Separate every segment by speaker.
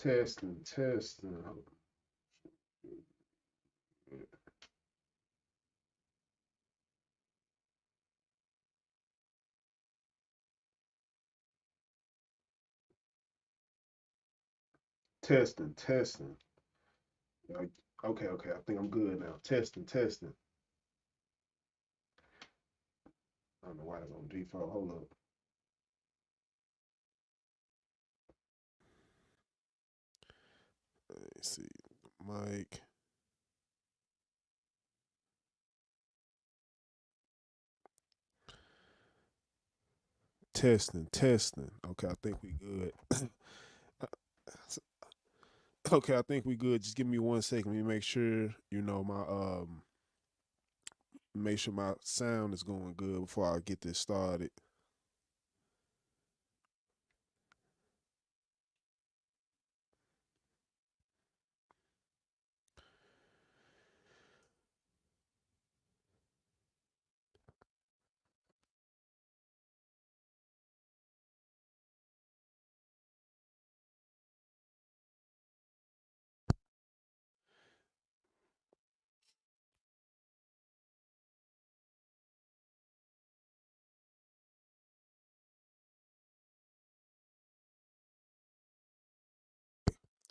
Speaker 1: Testing, testing. Testing, testing. Like, okay, okay. I think I'm good now. Testing, testing. I don't know why it's on default. Hold up.
Speaker 2: Let me see. Mike. Testing, testing. Okay, I think we good. Okay, I think we good. Just give me 1 second. Let me make sure, my make sure my sound is going good before I get this started.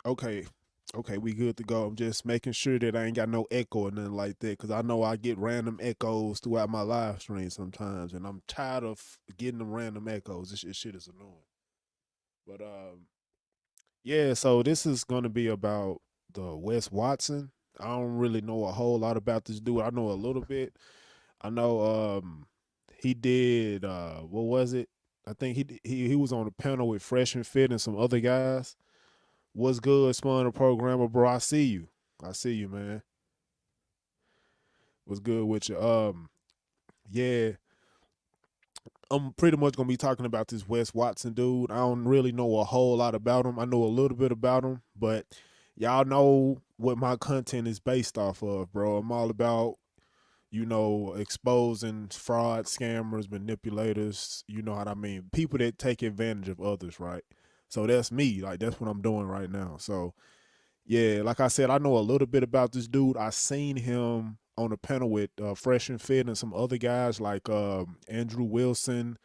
Speaker 2: Okay. Okay, we good to go. I'm just making sure that I ain't got no echo or nothing like that, because I know I get random echoes throughout my live stream sometimes, and I'm tired of getting them random echoes. This shit is annoying. But yeah. So this is gonna be about the Wes Watson. I don't really know a whole lot about this dude. I know a little bit. I know he did what was it? I think he was on a panel with Fresh and Fit and some other guys. What's good, spun the programmer, bro? I see you. I see you, man. What's good with you? Yeah, I'm pretty much gonna be talking about this Wes Watson dude. I don't really know a whole lot about him. I know a little bit about him, but y'all know what my content is based off of, bro. I'm all about, exposing fraud, scammers, manipulators. You know what I mean? People that take advantage of others, right? So that's me. Like, that's what I'm doing right now. So yeah, like I said, I know a little bit about this dude. I seen him on a panel with Fresh and Fit and some other guys like Andrew Wilson,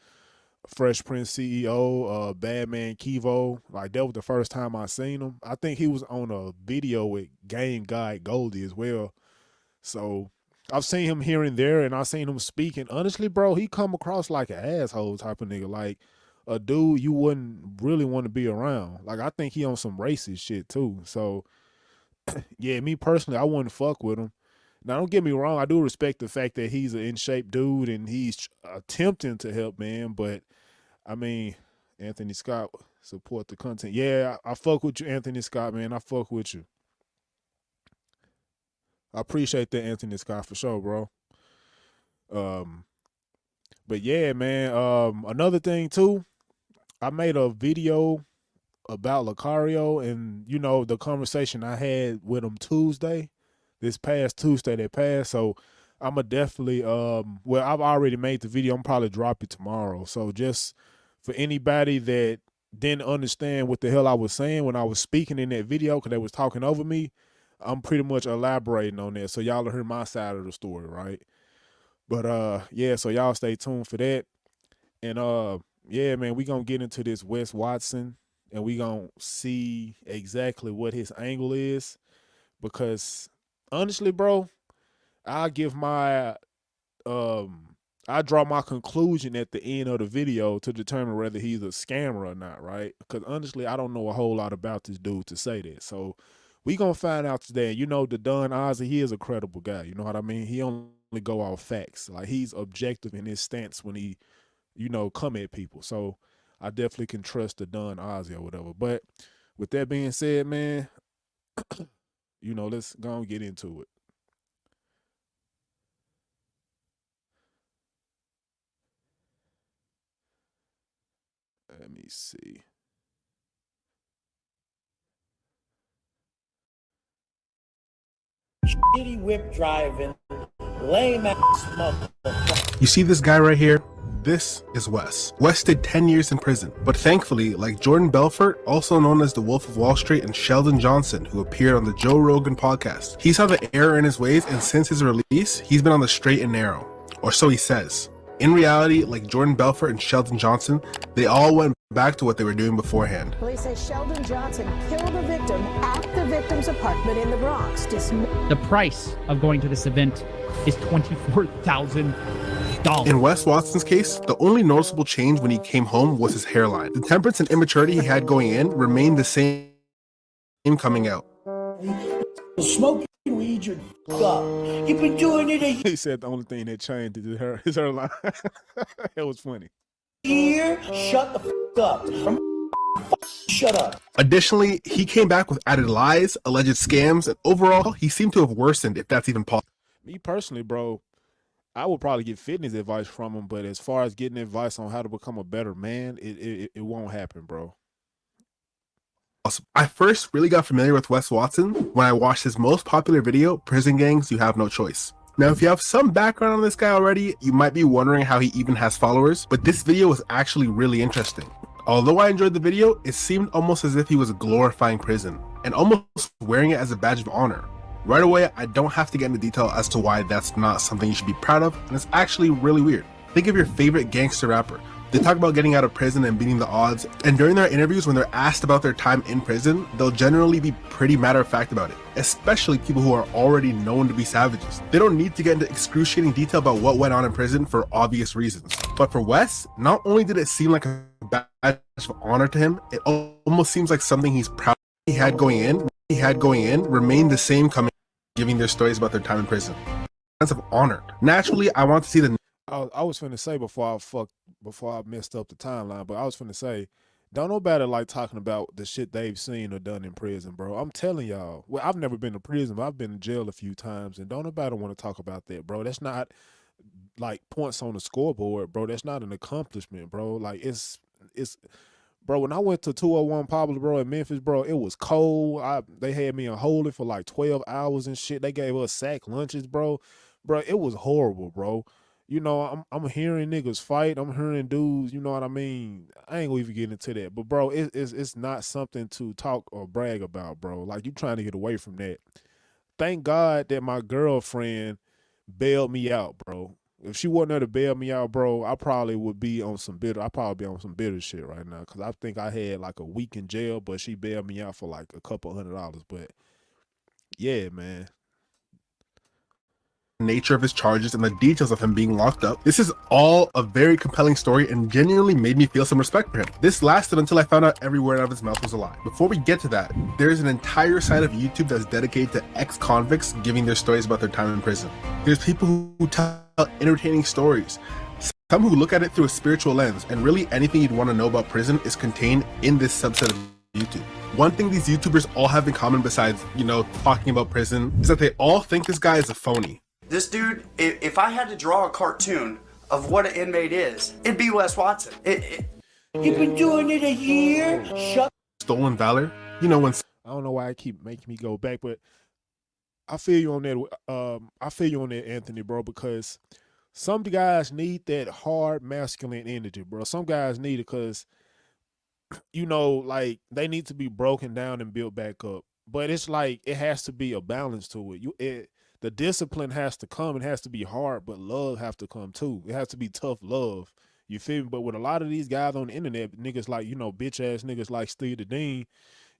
Speaker 2: Fresh Prince CEO, Badman Kivo. Like, that was the first time I seen him. I think he was on a video with Game Guy Goldie as well. So I've seen him here and there, and I seen him speaking. Honestly, bro, he come across like an asshole type of nigga, like a dude you wouldn't really want to be around. Like, I think he on some racist shit too. So yeah, me personally, I wouldn't fuck with him. Now, don't get me wrong, I do respect the fact that he's an in shape dude and he's attempting to help, man. But I mean, Anthony Scott support the content. Yeah, I fuck with you, Anthony Scott, man. I fuck with you. I appreciate that, Anthony Scott, for sure, bro. Um, but yeah, man. Another thing too, I made a video about Lucario and the conversation I had with him Tuesday, this past Tuesday that passed. So I'ma definitely well, I've already made the video. I'm probably drop it tomorrow. So just for anybody that didn't understand what the hell I was saying when I was speaking in that video because they was talking over me, I'm pretty much elaborating on that. So y'all heard my side of the story, right? But yeah, so y'all stay tuned for that. And yeah, man, we gonna get into this Wes Watson and we gonna see exactly what his angle is. Because honestly, bro, I give my I draw my conclusion at the end of the video to determine whether he's a scammer or not, right? Because honestly, I don't know a whole lot about this dude to say that. So we gonna find out today. The Don Ozzy, he is a credible guy. You know what I mean? He only go off facts. Like, he's objective in his stance when he, come at people. So I definitely can trust the Don Ozzy or whatever. But with that being said, man, let's go and get into it. Let me see.
Speaker 3: Shitty whip driving, lame ass motherfucker.
Speaker 4: You see this guy right here?
Speaker 1: This is Wes. Wes did 10 years in prison, but thankfully, like Jordan Belfort, also known as the Wolf of Wall Street, and Sheldon Johnson, who appeared on the Joe Rogan podcast, he saw the error in his ways, and since his release, he's been on the straight and narrow. Or so he says. In reality, like Jordan Belfort and Sheldon Johnson, they all went back to what they were doing beforehand.
Speaker 3: Police say Sheldon Johnson killed a victim at the victim's apartment in the Bronx.
Speaker 4: The price of going to this event is $24,000.
Speaker 1: In Wes Watson's case, the only noticeable change when he came home was his hairline. The temperance and immaturity he had going in remained the same coming out.
Speaker 5: Smoking weed, you're up. You've been doing it a
Speaker 2: He said the only thing that changed is his hairline. It was funny.
Speaker 5: year. Shut the up. Shut up.
Speaker 1: Additionally, he came back with added lies, alleged scams, and overall, he seemed to have worsened, if that's even possible.
Speaker 2: Me personally, bro, I would probably get fitness advice from him, but as far as getting advice on how to become a better man, it won't happen, bro.
Speaker 1: I first really got familiar with Wes Watson when I watched his most popular video, Prison Gangs, You Have No Choice. Now, if you have some background on this guy already, you might be wondering how he even has followers, but this video was actually really interesting. Although I enjoyed the video, it seemed almost as if he was glorifying prison and almost wearing it as a badge of honor. Right away, I don't have to get into detail as to why that's not something you should be proud of, and it's actually really weird. Think of your favorite gangster rapper. They talk about getting out of prison and beating the odds, and during their interviews when they're asked about their time in prison, they'll generally be pretty matter-of-fact about it, especially people who are already known to be savages. They don't need to get into excruciating detail about what went on in prison for obvious reasons. But for Wes, not only did it seem like a badge of honor to him, it almost seems like something he's proud he had going in remained the same coming, giving their stories about their time in prison. Sense of honor. Naturally, I want to see the
Speaker 2: I was finna say before I messed up the timeline, but I was finna say, don't nobody like talking about the shit they've seen or done in prison, bro. I'm telling y'all. Well, I've never been to prison, but I've been in jail a few times, and don't nobody want to talk about that, bro. That's not like points on the scoreboard, bro. That's not an accomplishment, bro. Like it's bro, when I went to 201 Pablo, bro, in Memphis, bro, it was cold. They had me in holding for like 12 hours and shit. They gave us sack lunches, bro. Bro, it was horrible, bro. You know, I'm hearing niggas fight. I'm hearing dudes, you know what I mean? I ain't gonna even get into that. But, bro, it's not something to talk or brag about, bro. Like, you trying to get away from that. Thank God that my girlfriend bailed me out, bro. If she wasn't there to bail me out, bro, I probably would be on some bitter. I'd probably be on some bitter shit right now. Cause I think I had like a week in jail, but she bailed me out for like a couple $100. But yeah, man.
Speaker 1: Nature of his charges and the details of him being locked up. This is all a very compelling story and genuinely made me feel some respect for him. This lasted until I found out every word out of his mouth was a lie. Before we get to that, there's an entire side of YouTube that's dedicated to ex-convicts giving their stories about their time in prison. There's people who tell entertaining stories, some who look at it through a spiritual lens, and really anything you'd want to know about prison is contained in this subset of YouTube. One thing these YouTubers all have in common besides, you know, talking about prison is that they all think this guy is a phony.
Speaker 6: This dude, if I had to draw a cartoon of what an inmate is, it'd be Wes Watson.
Speaker 5: You've been doing it a year. Shut.
Speaker 1: Stolen valor. You know when.
Speaker 2: I don't know why I keep making me go back, but I feel you on that. I feel you on that, Anthony, bro, because some guys need that hard masculine energy, bro. Some guys need it because, you know, like they need to be broken down and built back up. But it's like it has to be a balance to it. The discipline has to come. It has to be hard, but love has to come too. It has to be tough love. You feel me? But with a lot of these guys on the internet, niggas like, you know, bitch ass niggas like Steve the Dean,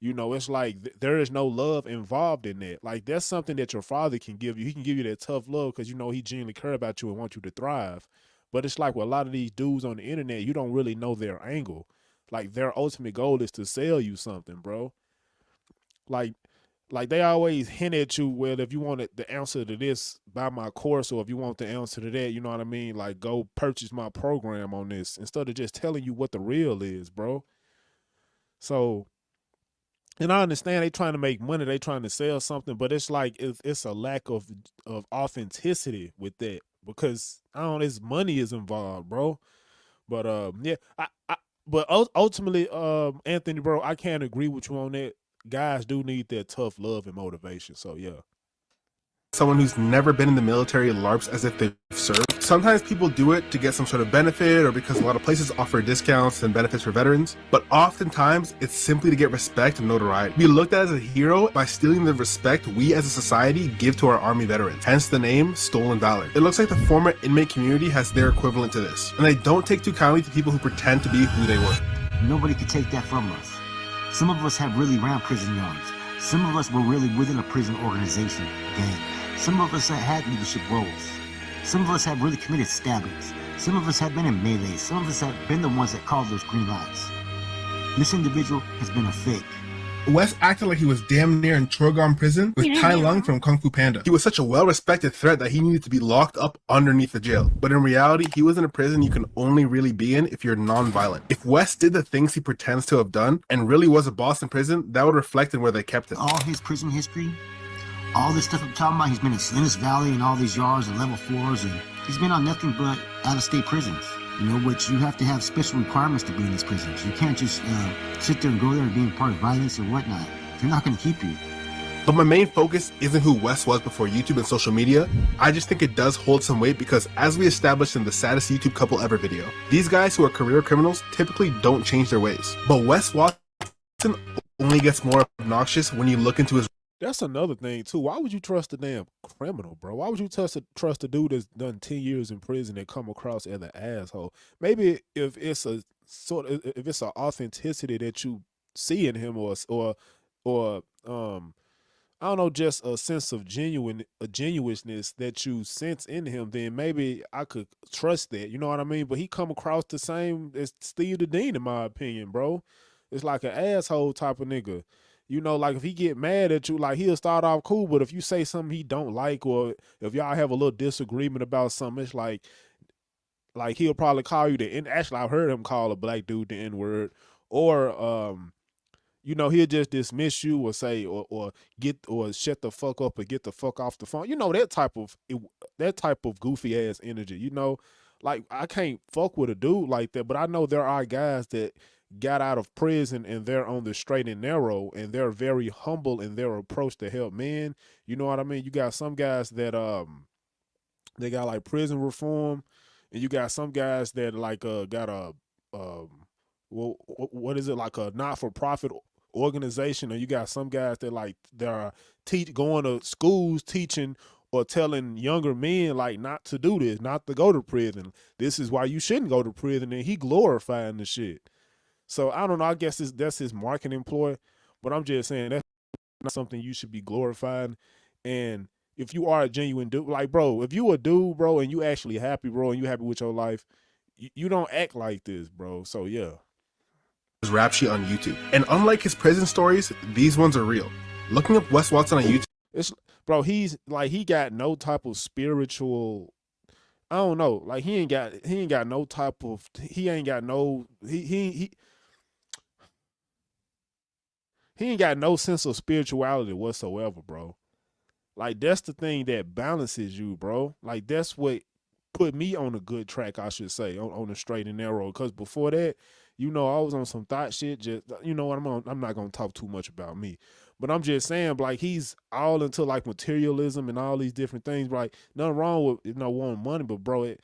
Speaker 2: you know, it's like there is no love involved in that. Like that's something that your father can give you. He can give you that tough love because, you know, he genuinely care about you and want you to thrive. But it's like with a lot of these dudes on the internet, you don't really know their angle. Like their ultimate goal is to sell you something, bro. Like they always hint at you, well, if you want the answer to this, buy my course, or if you want the answer to that, you know what I mean? Like, go purchase my program on this, instead of just telling you what the real is, bro. So, and I understand they trying to make money, they trying to sell something, but it's like it's a lack of authenticity with that, because I don't know, this money is involved, bro. But yeah, but ultimately, Anthony, bro, I can't agree with you on that. Guys do need that tough love and motivation. So yeah.
Speaker 1: someone who's never been in the military LARPs as if they've served. Sometimes people do it to get some sort of benefit or because a lot of places offer discounts and benefits for veterans, but oftentimes it's simply to get respect and notoriety. Be looked at as a hero by stealing the respect we as a society give to our Army veterans, hence the name Stolen Valor. It looks like the former inmate community has their equivalent to this, and I don't take too kindly to people who pretend to be who they were.
Speaker 7: Nobody could take that from us. Some of us have really ran prison yards. Some of us were really within a prison organization, gang. Some of us had leadership roles. Some of us have really committed stabbings. Some of us have been in melees. Some of us have been the ones that called those green lights. This individual has been a fake.
Speaker 1: Wes acted like he was damn near in Trogon prison with Tai Lung from Kung Fu Panda. He was such a well-respected threat that he needed to be locked up underneath the jail. But in reality, he was in a prison you can only really be in if you're non-violent. If Wes did the things he pretends to have done and really was a boss in prison, that would reflect in where they kept him.
Speaker 7: All his prison history, all this stuff I'm talking about, he's been in Salinas Valley and all these yards and level 4s, and he's been on nothing but out-of-state prisons. You know, which you have to have special requirements to be in these prisons. You can't just sit there and go there and be part of violence or whatnot. They're not going to keep you.
Speaker 1: But my main focus isn't who Wes was before YouTube and social media. I just think it does hold some weight because, as we established in the saddest YouTube couple ever video, these guys who are career criminals typically don't change their ways. But Wes Watson only gets more obnoxious when you look into his.
Speaker 2: That's another thing too. Why would you trust a damn criminal, bro? Why would you trust a dude that's done 10 years in prison and come across as an asshole? Maybe if it's a if it's an authenticity that you see in him, or I don't know, just a sense of genuineness that you sense in him, then maybe I could trust that. You know what I mean? But he come across the same as Steve the Dean, in my opinion, bro. It's like an asshole type of nigga. You know, like if he get mad at you, like he'll start off cool, but if you say something he don't like, or if y'all have a little disagreement about something, it's like he'll probably call you the N. Actually, I've heard him call a black dude the N-word, or you know, he'll just dismiss you or say or shut the fuck up or get the fuck off the phone. You know, that type of goofy ass energy. You know, like I can't fuck with a dude like that, but I know there are guys that got out of prison and they're on the straight and narrow and they're very humble in their approach to help men. You know what I mean? You got some guys that they got like prison reform, and you got some guys that like got a well, what is it, like a not-for-profit organization, or you got some guys that like they're going to schools teaching or telling younger men like not to do this, not to go to prison. This is why you shouldn't go to prison, and he glorifying the shit. So I don't know. I guess that's his marketing ploy, but I'm just saying that's not something you should be glorifying. And if you are a genuine dude, like bro, if you a dude, bro, and you actually happy, bro, and you happy with your life, you don't act like this, bro. So yeah.
Speaker 1: His rap sheet on YouTube, and unlike his prison stories, these ones are real. Looking up Wes Watson on YouTube,
Speaker 2: bro, he's like he got no type of spiritual. I don't know, like he ain't got no type of he ain't got no he ain't got no sense of spirituality whatsoever, bro. Like that's the thing that balances you, bro. Like that's what put me on a good track, I should say, on the straight and narrow. Because before that, you know, I was on some thought shit. Just, you know what, I'm not gonna talk too much about me, but I'm just saying, like he's all into like materialism and all these different things. Like nothing wrong with wanting money, but bro,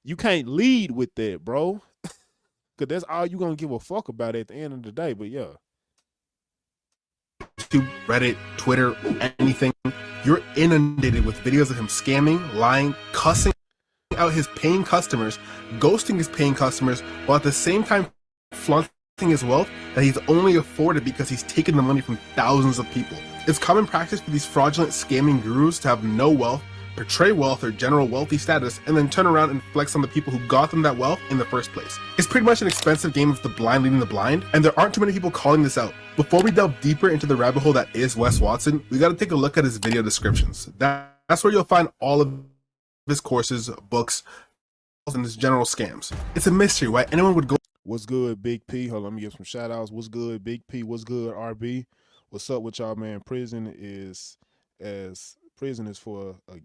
Speaker 2: you can't lead with that, bro, because that's all you gonna give a fuck about at the end of the day. But yeah.
Speaker 1: YouTube, Reddit, Twitter, anything, you're inundated with videos of him scamming, lying, cussing out his paying customers, ghosting his paying customers, while at the same time flaunting his wealth that he's only afforded because he's taken the money from thousands of people. It's common practice for these fraudulent scamming gurus to have no wealth, portray wealth or general wealthy status, and then turn around and flex on the people who got them that wealth in the first place. It's pretty much an expensive game of the blind leading the blind, and there aren't too many people calling this out. Before we delve deeper into the rabbit hole that is Wes Watson, we gotta take a look at his video descriptions. That's where you'll find all of his courses, books, and his general scams. It's a mystery why anyone would go.
Speaker 2: What's good, Big P? Hold on, let me give some shout outs. What's good, Big P? What's good, RB? What's up with y'all, man? Prison is for a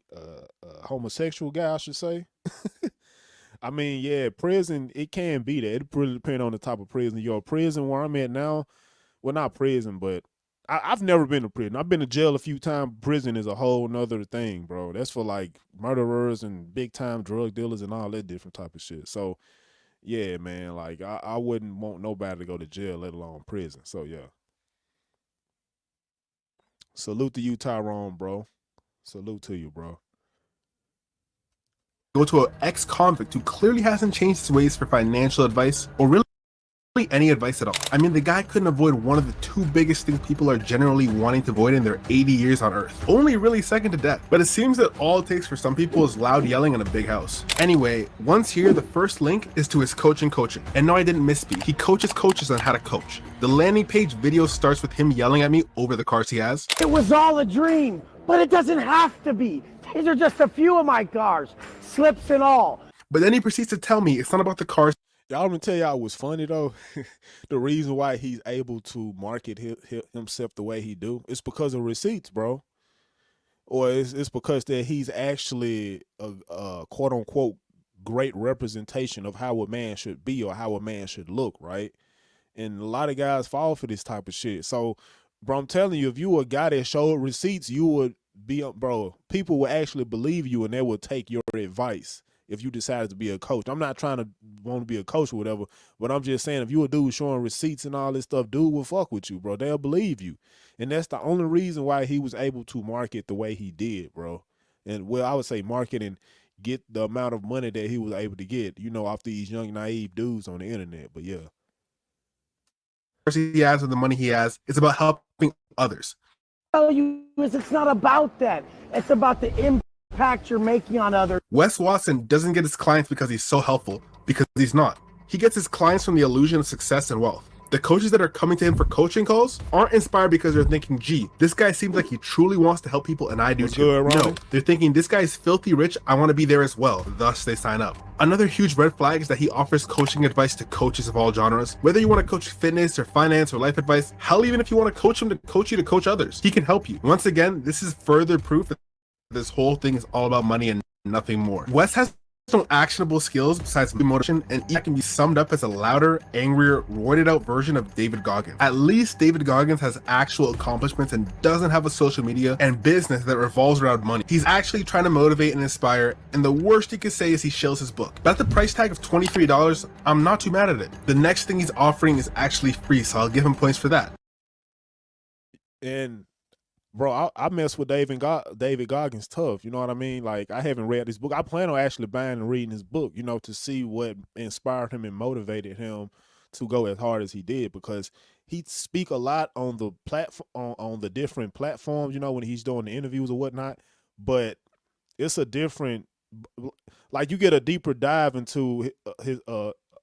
Speaker 2: homosexual guy, I should say. I mean, yeah, prison, it can be that. It really depends on the type of prison. Your prison where I'm at now, well, not prison, but I've never been to prison. I've been to jail a few times. Prison is a whole nother thing, bro. That's for like murderers and big time drug dealers and all that different type of shit. So yeah, man, like I wouldn't want nobody to go to jail, let alone prison. So yeah. Salute to you, Tyrone, bro. Salute to you, bro.
Speaker 1: Go to an ex-convict who clearly hasn't changed his ways for financial advice or really any advice at all. I mean, the guy couldn't avoid one of the two biggest things people are generally wanting to avoid in their 80 years on Earth. Only really second to death. But it seems that all it takes for some people is loud yelling in a big house. Anyway, once here, the first link is to his coaching. And no, I didn't misspeak. He coaches coaches on how to coach. The landing page video starts with him yelling at me over the cars he has.
Speaker 5: It was all a dream, but it doesn't have to be. These are just a few of my cars, slips and all.
Speaker 1: But then he proceeds to tell me it's not about the cars.
Speaker 2: Y'all want me to tell y'all what's funny though? The reason why he's able to market himself the way he do, it's because of receipts, bro. Or it's because that he's actually a quote unquote great representation of how a man should be or how a man should look, right? And a lot of guys fall for this type of shit. So, bro, I'm telling you, if you were a guy that showed receipts, you would be, bro, people will actually believe you and they will take your advice if you decided to be a coach. I'm not trying to want to be a coach or whatever, but I'm just saying if you a dude showing receipts and all this stuff, dude will fuck with you, bro. They'll believe you. And that's the only reason why he was able to market the way he did, bro. And well, I would say market and get the amount of money that he was able to get, you know, off these young, naive dudes on the internet. But yeah.
Speaker 1: He has with the money he has, it's about helping others.
Speaker 5: Tell you is it's not about that. It's about the impact you're making on others.
Speaker 1: Wes Watson doesn't get his clients because he's so helpful, because he's not. He gets his clients from the illusion of success and wealth. The coaches that are coming to him for coaching calls aren't inspired because they're thinking, gee, this guy seems like he truly wants to help people and I do too. No, they're thinking this guy is filthy rich, I want to be there as well. Thus they sign up. Another huge red flag is that he offers coaching advice to coaches of all genres. Whether you want to coach fitness or finance or life advice, hell, even if you want to coach him to coach you to coach others, he can help you. Once again, this is further proof that this whole thing is all about money and nothing more. Wes has no actionable skills besides motivation, and that can be summed up as a louder, angrier, roided out version of David Goggins. At least David Goggins has actual accomplishments and doesn't have a social media and business that revolves around money. He's actually trying to motivate and inspire, and the worst he could say is he shills his book. But at the price tag of $23, I'm not too mad at it. The next thing he's offering is actually free, so I'll give him points for that.
Speaker 2: And bro, I mess with David Goggins tough. You know what I mean? Like, I haven't read his book. I plan on actually buying and reading his book, you know, to see what inspired him and motivated him to go as hard as he did, because he speak a lot on the platform, on the different platforms, you know, when he's doing the interviews or whatnot. But it's a different, like, you get a deeper dive into his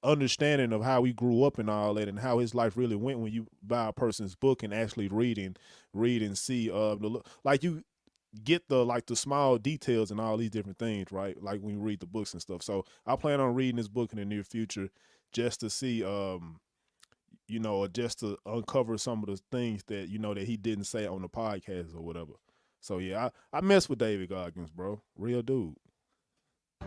Speaker 2: understanding of how he grew up and all that, and how his life really went when you buy a person's book and actually read and see like you get the small details and all these different things, right? Like when you read the books and stuff. So I plan on reading this book in the near future just to see you know, just to uncover some of the things that, you know, that he didn't say on the podcast or whatever. So yeah, I mess with David Goggins, bro. Real dude.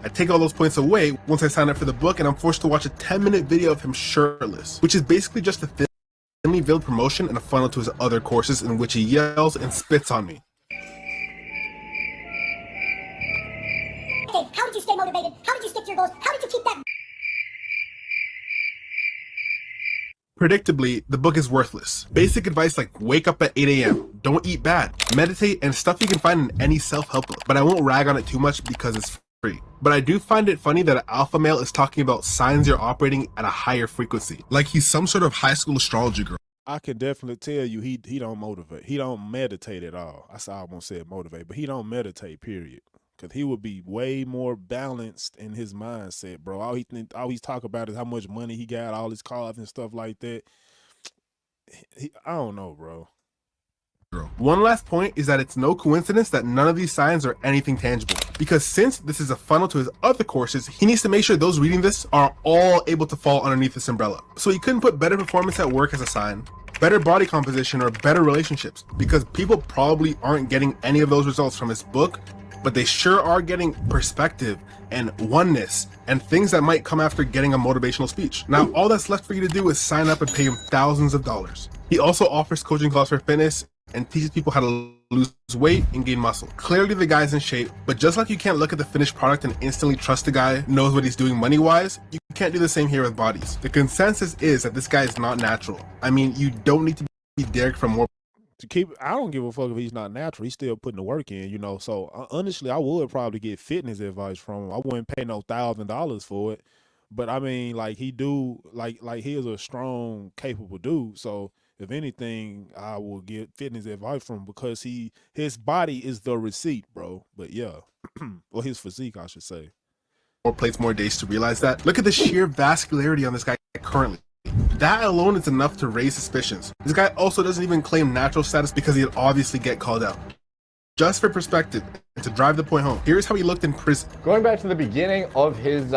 Speaker 1: I take all those points away once I sign up for the book, and I'm forced to watch a 10-minute video of him shirtless, which is basically just a thinly veiled promotion and a funnel to his other courses in which he yells and spits on me.
Speaker 8: Okay, how did you stay motivated? How did you stick to your goals? How did you keep that?
Speaker 1: Predictably, the book is worthless. Basic advice like wake up at 8 a.m., don't eat bad, meditate, and stuff you can find in any self-help book, but I won't rag on it too much because it's free. But I do find it funny that an alpha male is talking about signs you're operating at a higher frequency, like he's some sort of high school astrology girl.
Speaker 2: I can definitely tell you he don't motivate. He don't meditate at all. I won't say motivate, but he don't meditate, period. Because he would be way more balanced in his mindset, bro. All he's talking about is how much money he got, all his cars and stuff like that. I don't know, bro.
Speaker 1: One last point is that it's no coincidence that none of these signs are anything tangible, because since this is a funnel to his other courses, he needs to make sure those reading this are all able to fall underneath this umbrella. So he couldn't put better performance at work as a sign, better body composition, or better relationships, because people probably aren't getting any of those results from his book, but they sure are getting perspective and oneness and things that might come after getting a motivational speech. Now, all that's left for you to do is sign up and pay him thousands of dollars. He also offers coaching calls for fitness and teaches people how to lose weight and gain muscle. Clearly the guy's in shape, but just like you can't look at the finished product and instantly trust the guy knows what he's doing money-wise, you can't do the same here with bodies. The consensus is that this guy is not natural. I mean, you don't need to be Derek from more.
Speaker 2: I don't give a fuck if he's not natural. He's still putting the work in, you know. So honestly, I would probably get fitness advice from him. I wouldn't pay no $1,000 for it. But I mean, like he is a strong, capable dude. So if anything, I will get fitness advice from him because his body is the receipt, bro. But yeah, or his physique, I should say.
Speaker 1: More plates, more days to realize that. Look at the sheer vascularity on this guy currently. That alone is enough to raise suspicions. This guy also doesn't even claim natural status because he'd obviously get called out. Just for perspective, and to drive the point home, here's how he looked in prison.
Speaker 9: Going back to the beginning of his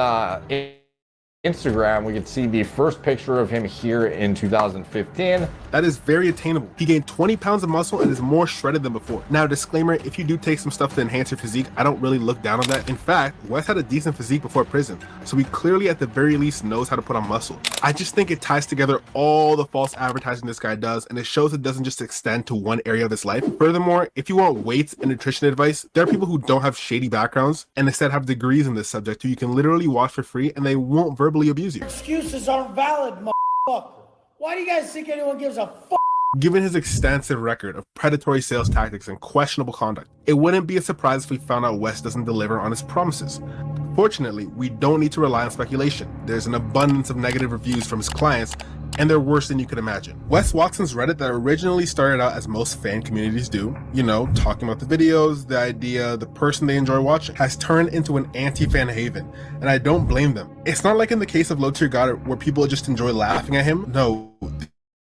Speaker 9: Instagram, we could see the first picture of him here in 2015.
Speaker 1: That is very attainable. He gained 20 pounds of muscle and is more shredded than before. Now, disclaimer, if you do take some stuff to enhance your physique, I don't really look down on that. In fact, Wes had a decent physique before prison, so he clearly at the very least knows how to put on muscle. I just think it ties together all the false advertising this guy does, and it shows it doesn't just extend to one area of his life. Furthermore, if you want weights and nutrition advice, there are people who don't have shady backgrounds and instead have degrees in this subject who you can literally watch for free and they won't verbally abuse you.
Speaker 5: Excuses aren't valid, motherfucker. Why do you guys think anyone gives a fuck?
Speaker 1: Given his extensive record of predatory sales tactics and questionable conduct, it wouldn't be a surprise if we found out Wes doesn't deliver on his promises. Fortunately, we don't need to rely on speculation. There's an abundance of negative reviews from his clients, and they're worse than you could imagine. Wes Watson's Reddit that originally started out as most fan communities do, you know, talking about the videos, the idea, the person they enjoy watching, has turned into an anti-fan haven, and I don't blame them. It's not like in the case of Low Tier Goddard where people just enjoy laughing at him. No.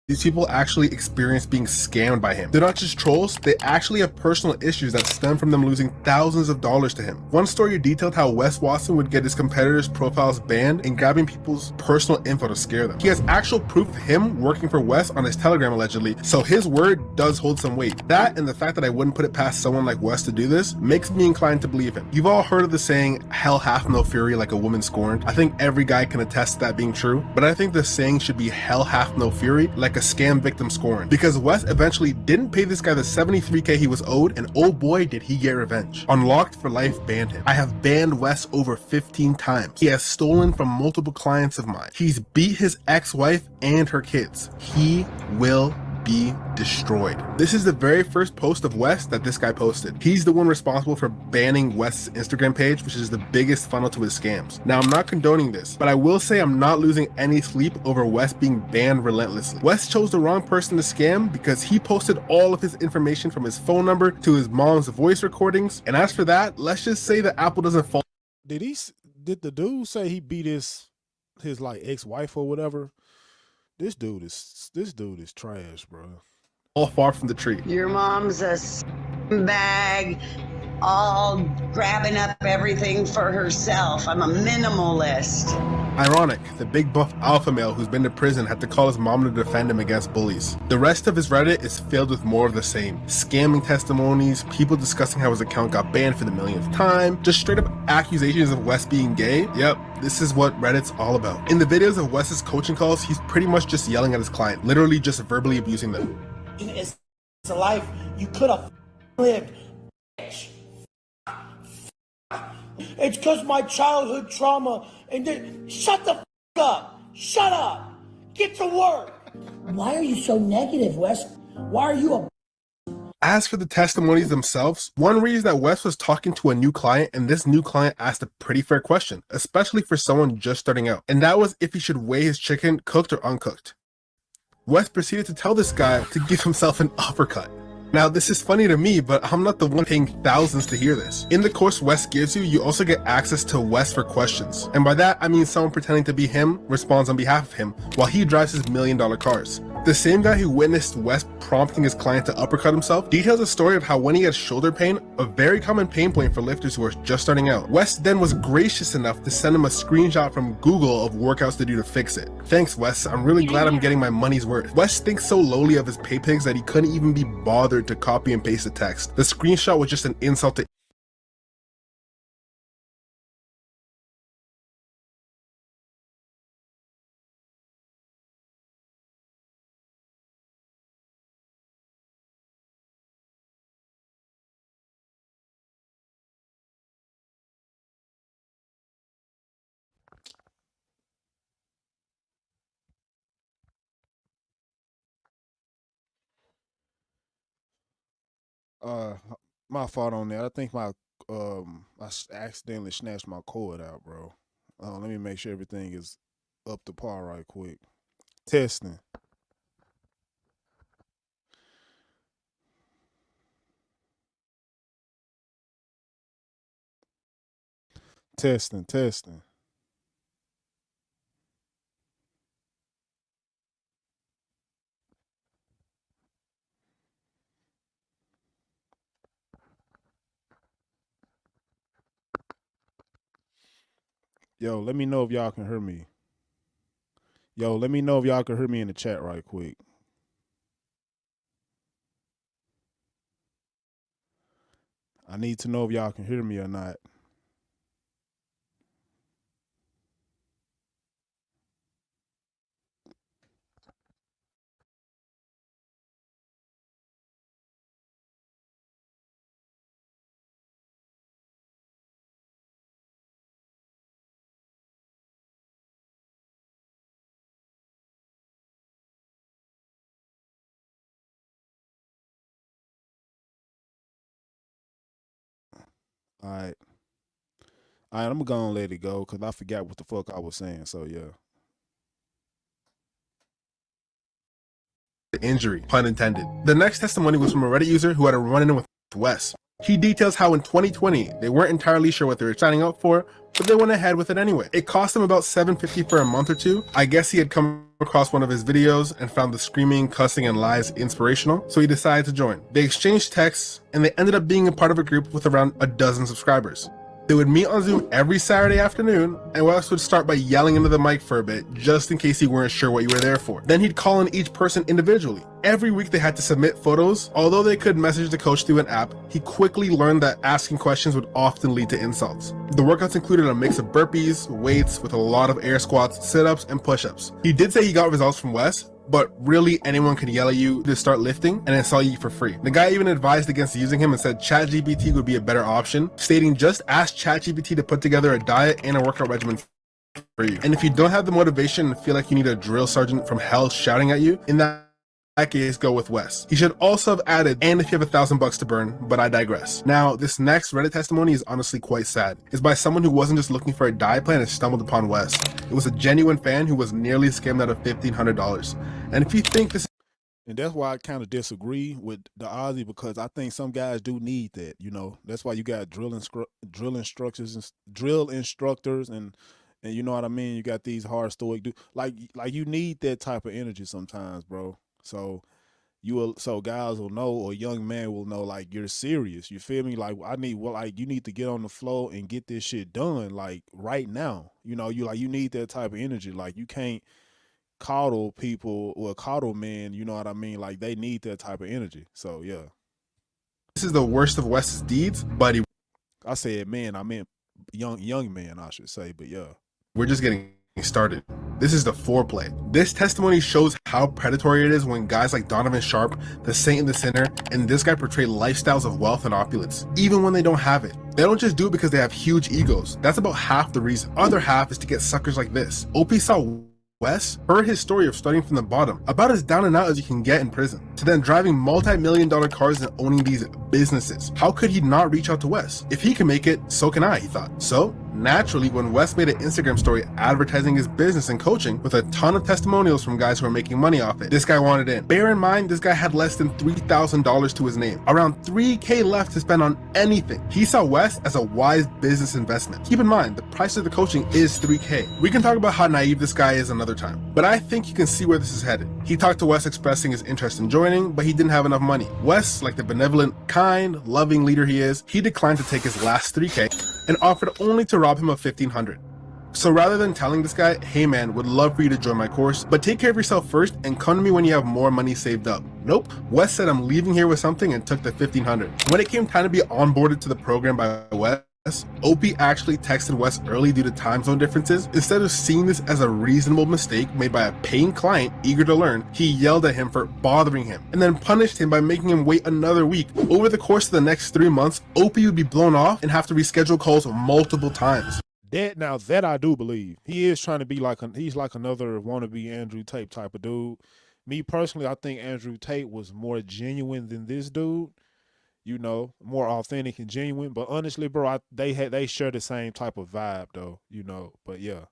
Speaker 1: These people actually experience being scammed by him. They're not just trolls, they actually have personal issues that stem from them losing thousands of dollars to him. One story detailed how Wes Watson would get his competitors' profiles banned and grabbing people's personal info to scare them. He has actual proof of him working for Wes on his Telegram allegedly, so his word does hold some weight. That and the fact that I wouldn't put it past someone like Wes to do this makes me inclined to believe him. You've all heard of the saying, hell hath no fury like a woman scorned. I think every guy can attest to that being true, but I think the saying should be hell hath no fury like a scam victim scorned, because Wes eventually didn't pay this guy the $73K he was owed, and oh boy did he get revenge. Unlocked for Life banned him. I have banned Wes over 15 times. He has stolen from multiple clients of mine. He's beat his ex-wife and her kids. He will be destroyed. This is the very first post of Wes that this guy posted. He's the one responsible for banning Wes' Instagram page, which is the biggest funnel to his scams. Now, I'm not condoning this, but I will say I'm not losing any sleep over Wes being banned relentlessly. Wes chose the wrong person to scam because he posted all of his information from his phone number to his mom's voice recordings, and as for that, let's just say that Apple doesn't fall.
Speaker 2: Did the dude say he beat his like ex-wife or whatever? This dude is trash, bro.
Speaker 1: All far from the tree.
Speaker 10: Your mom's a bag, all grabbing up everything for herself. I'm a minimalist.
Speaker 1: Ironic, the big buff alpha male who's been to prison had to call his mom to defend him against bullies. The rest of his Reddit is filled with more of the same. Scamming testimonies, people discussing how his account got banned for the millionth time, just straight up accusations of Wes being gay. Yep, this is what Reddit's all about. In the videos of Wes's coaching calls, he's pretty much just yelling at his client, literally just verbally abusing them.
Speaker 5: It's a life you could have lived. It's because my childhood trauma and then shut the up. Shut up. Get to work. Why are you so negative, Wes? Why are you a...
Speaker 1: As for the testimonies themselves, one reason that Wes was talking to a new client, and this new client asked a pretty fair question, especially for someone just starting out, and that was if he should weigh his chicken cooked or uncooked. Wes proceeded to tell this guy to give himself an uppercut. Now, this is funny to me, but I'm not the one paying thousands to hear this. In the course Wes gives you, you also get access to Wes for questions. And by that, I mean someone pretending to be him responds on behalf of him while he drives his million-dollar cars. The same guy who witnessed Wes prompting his client to uppercut himself details a story of how when he had shoulder pain, a very common pain point for lifters who are just starting out, Wes then was gracious enough to send him a screenshot from Google of workouts to do to fix it. Thanks, Wes. I'm really glad I'm getting my money's worth. Wes thinks so lowly of his pay pigs that he couldn't even be bothered to copy and paste the text. The screenshot was just an insult to
Speaker 2: My fault on that. I think I accidentally snatched my cord out, bro. Let me make sure everything is up to par right quick. Testing. Testing. Yo, let me know if y'all can hear me. Yo, let me know if y'all can hear me in the chat right quick. I need to know if y'all can hear me or not. All right. All right, I'm going to let it go because I forgot what the fuck I was saying. So, yeah.
Speaker 1: Injury, pun intended. The next testimony was from a Reddit user who had a run-in with Wes. He details how in 2020, they weren't entirely sure what they were signing up for, but they went ahead with it anyway. It cost him about $750 for a month or two. I guess he had come across one of his videos and found the screaming, cussing, and lies inspirational, so he decided to join. They exchanged texts, and they ended up being a part of a group with around a dozen subscribers. They would meet on Zoom every Saturday afternoon, and Wes would start by yelling into the mic for a bit, just in case you weren't sure what you were there for. Then he'd call in each person individually. Every week they had to submit photos. Although they could message the coach through an app, he quickly learned that asking questions would often lead to insults. The workouts included a mix of burpees, weights, with a lot of air squats, sit-ups, and push-ups. He did say he got results from Wes, but really anyone could yell at you to start lifting and then sell you for free. The guy even advised against using him and said ChatGPT would be a better option, stating just ask ChatGPT to put together a diet and a workout regimen for you. And if you don't have the motivation and feel like you need a drill sergeant from hell shouting at you, in that case, go with Wes. He should also have added, and if you have $1,000 to burn, but I digress. Now, this next Reddit testimony is honestly quite sad. It's by someone who wasn't just looking for a diet plan and stumbled upon Wes. It was a genuine fan who was nearly scammed out of $1,500. And if you think this,
Speaker 2: and that's why I kind of disagree with the Aussie, because I think some guys do need that. You know, that's why you got drill instructors, and you know what I mean. You got these hard stoic dudes. Like you need that type of energy sometimes, bro. So guys will know, or young man will know, like, you're serious. You feel me? Like, you need to get on the floor and get this shit done, like, right now. You know, you need that type of energy. Like, you can't coddle people or coddle men, you know what I mean? Like, they need that type of energy. So, yeah.
Speaker 1: This is the worst of Wes's deeds, but
Speaker 2: I said man, I meant young man, I should say, but yeah.
Speaker 1: We're just getting started. This is the foreplay. This testimony shows how predatory it is when guys like Donovan Sharp, the Saint and the Sinner, and this guy portray lifestyles of wealth and opulence, even when they don't have it. They don't just do it because they have huge egos. That's about half the reason. Other half is to get suckers like this. OP saw Wes, heard his story of starting from the bottom, about as down and out as you can get in prison, to then driving multi-million-dollar cars and owning these businesses. How could he not reach out to Wes? If he can make it, so can I, he thought. So, naturally, when Wes made an Instagram story advertising his business and coaching with a ton of testimonials from guys who are making money off it, this guy wanted in. Bear in mind, this guy had less than $3,000 to his name, around $3K left to spend on anything. He saw Wes as a wise business investment. Keep in mind, the price of the coaching is $3K. We can talk about how naive this guy is another time, but I think you can see where this is headed. He talked to Wes expressing his interest in joining, but he didn't have enough money. Wes, like the benevolent, kind, loving leader he is, he declined to take his last $3K and offered only to rob him of $1,500. So rather than telling this guy, hey man, would love for you to join my course, but take care of yourself first and come to me when you have more money saved up. Nope. Wes said, I'm leaving here with something, and took the $1,500. When it came time to be onboarded to the program by Wes, OP actually texted Wes early due to time zone differences. Instead of seeing this as a reasonable mistake made by a paying client eager to learn, he yelled at him for bothering him, and then punished him by making him wait another week. Over the course of the next 3 months, OP would be blown off and have to reschedule calls multiple times.
Speaker 2: That I do believe. He is trying to be he's like another wannabe Andrew Tate type of dude. Me personally, I think Andrew Tate was more genuine than this dude. you know, more authentic and genuine. But honestly, bro, they share the same type of vibe though, you know. But yeah.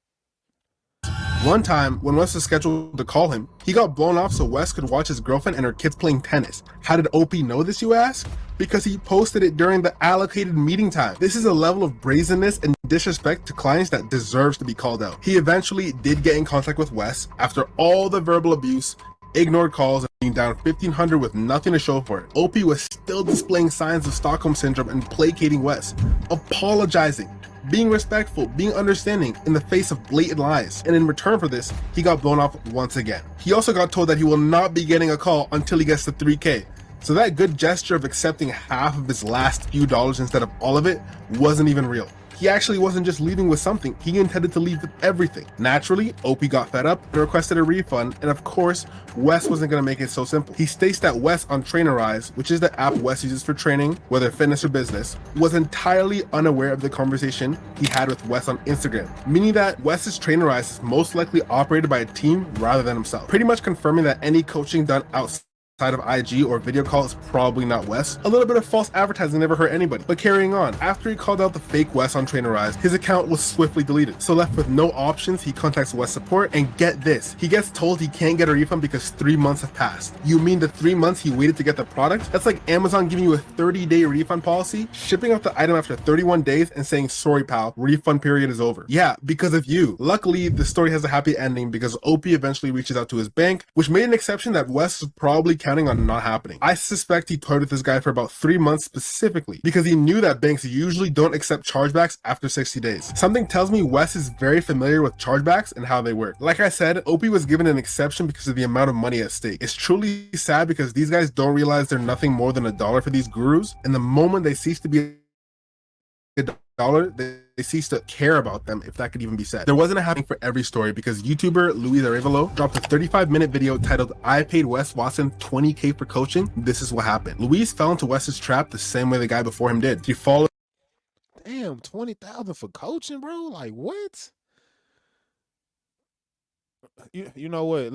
Speaker 1: One time, when Wes was scheduled to call him, he got blown off so Wes could watch his girlfriend and her kids playing tennis. How did OP know this, you ask? Because he posted it during the allocated meeting time. This is a level of brazenness and disrespect to clients that deserves to be called out. He eventually did get in contact with Wes after all the verbal abuse, ignored calls, and being down 1,500 with nothing to show for it. OP was still displaying signs of Stockholm Syndrome and placating Wes, apologizing, being respectful, being understanding in the face of blatant lies. And in return for this, he got blown off once again. He also got told that he will not be getting a call until he gets to 3K. So that good gesture of accepting half of his last few dollars instead of all of it wasn't even real. He actually wasn't just leaving with something, he intended to leave with everything. Naturally, OP got fed up and requested a refund, and of course, Wes wasn't gonna make it so simple. He states that Wes on Trainerize, which is the app Wes uses for training, whether fitness or business, was entirely unaware of the conversation he had with Wes on Instagram, meaning that Wes's Trainerize is most likely operated by a team rather than himself, pretty much confirming that any coaching done outside of IG or video call is probably not Wes. A little bit of false advertising never hurt anybody. But carrying on, after he called out the fake Wes on Trainerize, his account was swiftly deleted. So left with no options, he contacts Wes support, and get this, he gets told he can't get a refund because 3 months have passed. You mean the 3 months he waited to get the product? That's like Amazon giving you a 30-day refund policy, shipping out the item after 31 days and saying, sorry pal, refund period is over. Yeah, because of you. Luckily, the story has a happy ending because OP eventually reaches out to his bank, which made an exception that Wes was probably counting on not happening. I suspect he toyed with this guy for about 3 months specifically because he knew that banks usually don't accept chargebacks after 60 days. Something tells me Wes is very familiar with chargebacks and how they work. Like I said, OP was given an exception because of the amount of money at stake. It's truly sad because these guys don't realize they're nothing more than $1 for these gurus, and the moment they cease to be $1, they cease to care about them, if that could even be said. There wasn't a happening for every story because YouTuber Luis Arevalo dropped a 35-minute video titled I paid Wes Watson 20K for coaching. This is what happened. Luis fell into Wes's trap the same way the guy before him did. He followed.
Speaker 2: Damn, 20,000 for coaching, bro? Like what? You know what?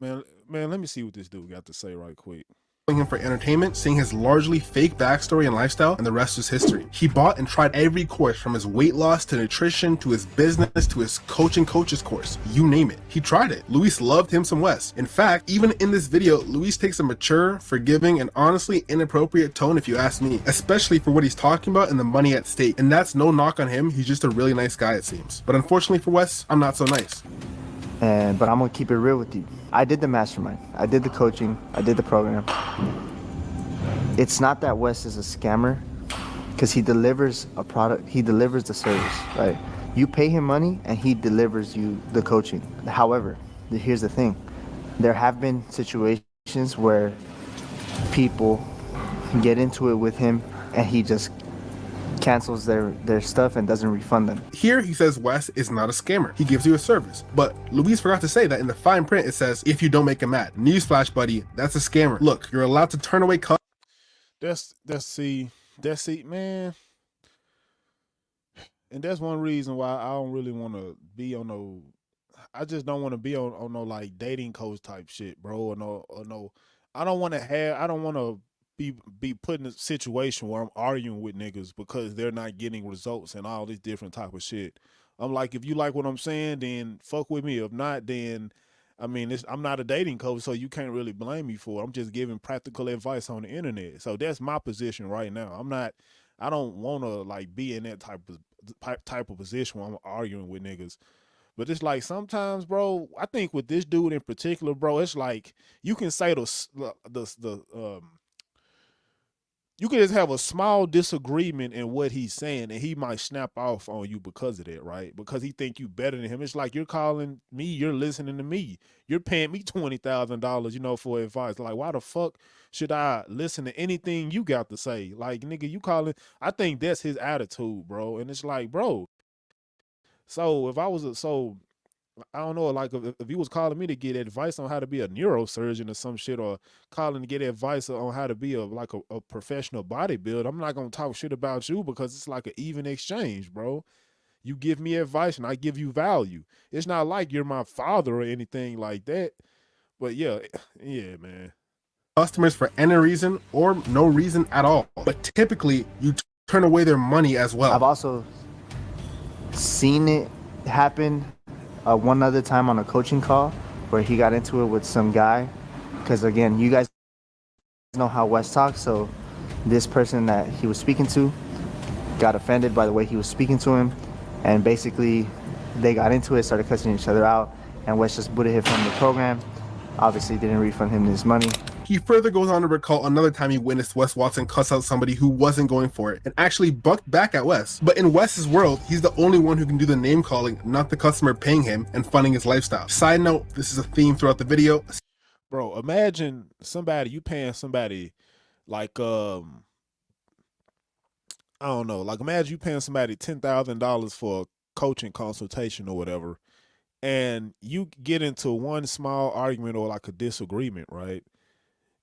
Speaker 2: Let me see what this dude got to say right quick.
Speaker 1: Him for entertainment, seeing his largely fake backstory and lifestyle, and the rest is history. He bought and tried every course from his weight loss to nutrition to his business to his coach's course. You name it. He tried it. Luis loved him some Wes. In fact, even in this video, Luis takes a mature, forgiving, and honestly inappropriate tone if you ask me, especially for what he's talking about and the money at stake. And that's no knock on him, he's just a really nice guy it seems. But unfortunately for Wes, I'm not so nice.
Speaker 11: But I'm gonna keep it real with you. I did the mastermind, I did the coaching, I did the program. It's not that Wes is a scammer, because he delivers a product, he delivers the service, right? You pay him money and he delivers you the coaching. However, here's the thing. There have been situations where people get into it with him and he just cancels their stuff and doesn't refund them.
Speaker 1: Here he says Wes is not a scammer. He gives you a service. But Luis forgot to say that in the fine print it says, if you don't make him mad. Newsflash, buddy, that's a scammer. Look, you're allowed to turn away
Speaker 2: That's man. And that's one reason why I don't really want to be on no, I just don't want to be on no like dating coach type shit, bro. Or no, I don't want to be put in a situation where I'm arguing with niggas because they're not getting results and all this different type of shit. I'm like, if you like what I'm saying, then fuck with me. If not, then I mean, I'm not a dating coach, so you can't really blame me for it. I'm just giving practical advice on the internet. So that's my position right now. I don't want to like be in that type of position where I'm arguing with niggas. But it's like sometimes, bro, I think with this dude in particular, bro, it's like you can say you can just have a small disagreement in what he's saying and he might snap off on you because of that, right? Because he think you better than him. It's like you're calling me, you're listening to me. You're paying me $20,000, for advice. Like, why the fuck should I listen to anything you got to say? Like, nigga, you calling, I think that's his attitude, bro. And it's like, bro, so if I was I don't know, like if he was calling me to get advice on how to be a neurosurgeon or some shit, or calling to get advice on how to be a professional bodybuilder, I'm not gonna talk shit about you because it's like an even exchange, bro. You give me advice and I give you value. It's not like you're my father or anything like that. But yeah, man.
Speaker 1: customers for any reason or no reason at all. But typically, you turn away their money as well.
Speaker 11: I've also seen it happen one other time on a coaching call where he got into it with some guy. Because again, you guys know how Wes talks, so this person that he was speaking to got offended by the way he was speaking to him, and basically they got into it, started cussing each other out, and Wes just booted him from the program. Obviously didn't refund him his money.
Speaker 1: He further goes on to recall another time he witnessed Wes Watson cuss out somebody who wasn't going for it and actually bucked back at Wes. But in Wes's world, he's the only one who can do the name calling, not the customer paying him and funding his lifestyle. Side note, this is a theme throughout the video.
Speaker 2: Bro, imagine you paying somebody like I don't know, like imagine you paying somebody $10,000 for a coaching consultation or whatever, and you get into one small argument or like a disagreement, right?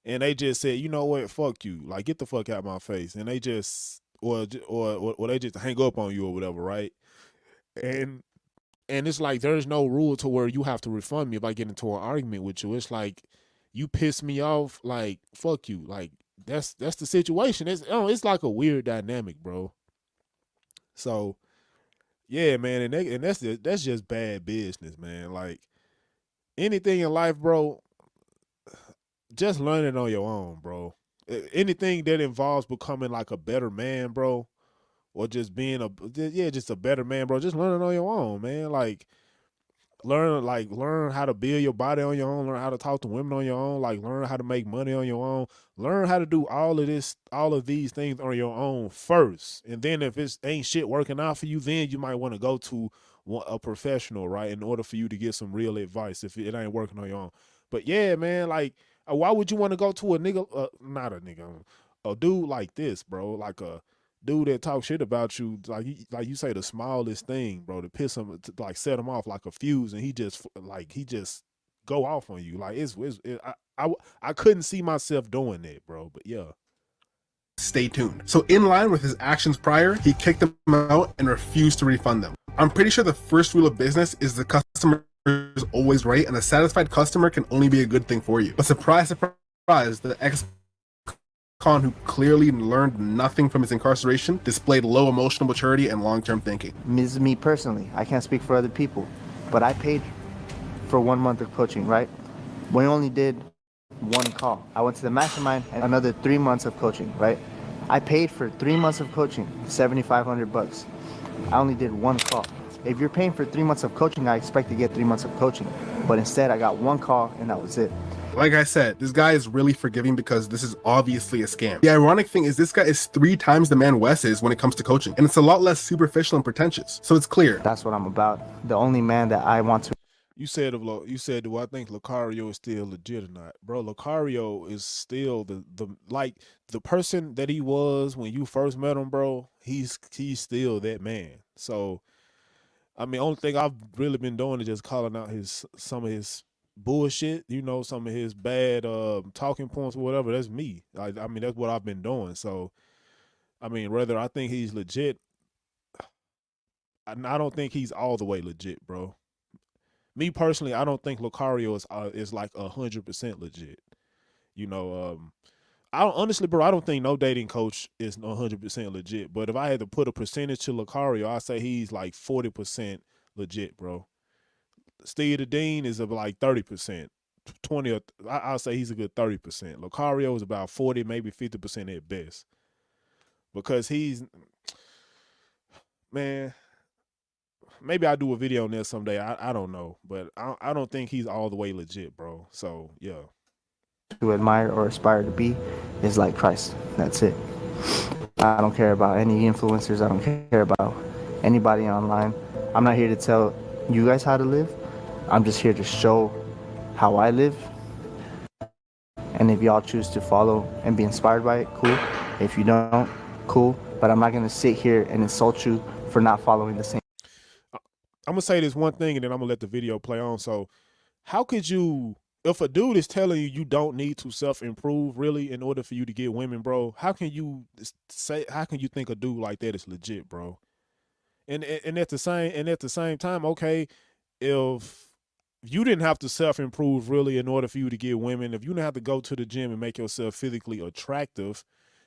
Speaker 2: And they just said, you know what, fuck you, like get the fuck out of my face, and they just or they just hang up on you or whatever, right? And it's like there's no rule to where you have to refund me if I get into an argument with you. It's like you piss me off, like fuck you, like that's the situation. It's like a weird dynamic, bro. So yeah, man, and that's just bad business, man. Like anything in life, bro, just learn it on your own, bro. Anything that involves becoming like a better man, bro, or just being just a better man, bro, just learn it on your own, man. Like learn how to build your body on your own, learn how to talk to women on your own, like learn how to make money on your own, learn how to do all of these things on your own first. And then if it ain't shit working out for you, then you might want to go to a professional, right, in order for you to get some real advice if it ain't working on your own. But yeah, man, like why would you want to go to a dude like this, bro? Like a dude that talk shit about you, like you say the smallest thing, bro, to piss him, to like set him off like a fuse, and he just go off on you. Like I couldn't see myself doing that, bro. But yeah.
Speaker 1: Stay tuned. So in line with his actions prior, he kicked them out and refused to refund them. I'm pretty sure the first rule of business is the customer is always right, and a satisfied customer can only be a good thing for you. But surprise, surprise, the ex-con who clearly learned nothing from his incarceration displayed low emotional maturity and long-term thinking.
Speaker 11: This is me personally. I can't speak for other people, but I paid for 1 month of coaching, right? We only did one call. I went to the mastermind and another 3 months of coaching, right? I paid for 3 months of coaching, $7,500. I only did one call. If you're paying for 3 months of coaching, I expect to get 3 months of coaching. But instead, I got one call and that was it.
Speaker 1: Like I said, this guy is really forgiving because this is obviously a scam. The ironic thing is this guy is 3 times the man Wes is when it comes to coaching, and it's a lot less superficial and pretentious. So it's clear.
Speaker 11: That's what I'm about. The only man that I want to.
Speaker 2: You said, do I think Lucario is still legit or not? Bro, Lucario is still the person that he was when you first met him, bro. He's still that man. So, I mean, only thing I've really been doing is just calling out some of his bullshit, some of his bad talking points or whatever. That's me. I mean, that's what I've been doing. So, I mean, whether I think he's legit, I don't think he's all the way legit, bro. Me personally, I don't think Lucario is like 100% legit. Honestly, bro, I don't think no dating coach is 100% legit. But if I had to put a percentage to Lucario, I'd say he's like 40% legit, bro. Steve the Dean is like 30%, 20. I'll say he's a good 30%. Lucario is about 40, maybe 50% at best. Because man. Maybe I'll do a video on that someday. I don't know. But I don't think he's all the way legit, bro. So, yeah.
Speaker 11: To admire or aspire to be is like Christ. That's it. I don't care about any influencers. I don't care about anybody online. I'm not here to tell you guys how to live. I'm just here to show how I live. And if y'all choose to follow and be inspired by it, cool. If you don't, cool. But I'm not going to sit here and insult you for not following the same.
Speaker 2: I'm going to say this one thing and then I'm going to let the video play on. So how could you, if a dude is telling you don't need to self-improve really in order for you to get women, bro, how can you think a dude like that is legit, bro? And at the same time, okay, if you didn't have to self-improve really in order for you to get women. If you didn't have to go to the gym and make yourself physically attractive,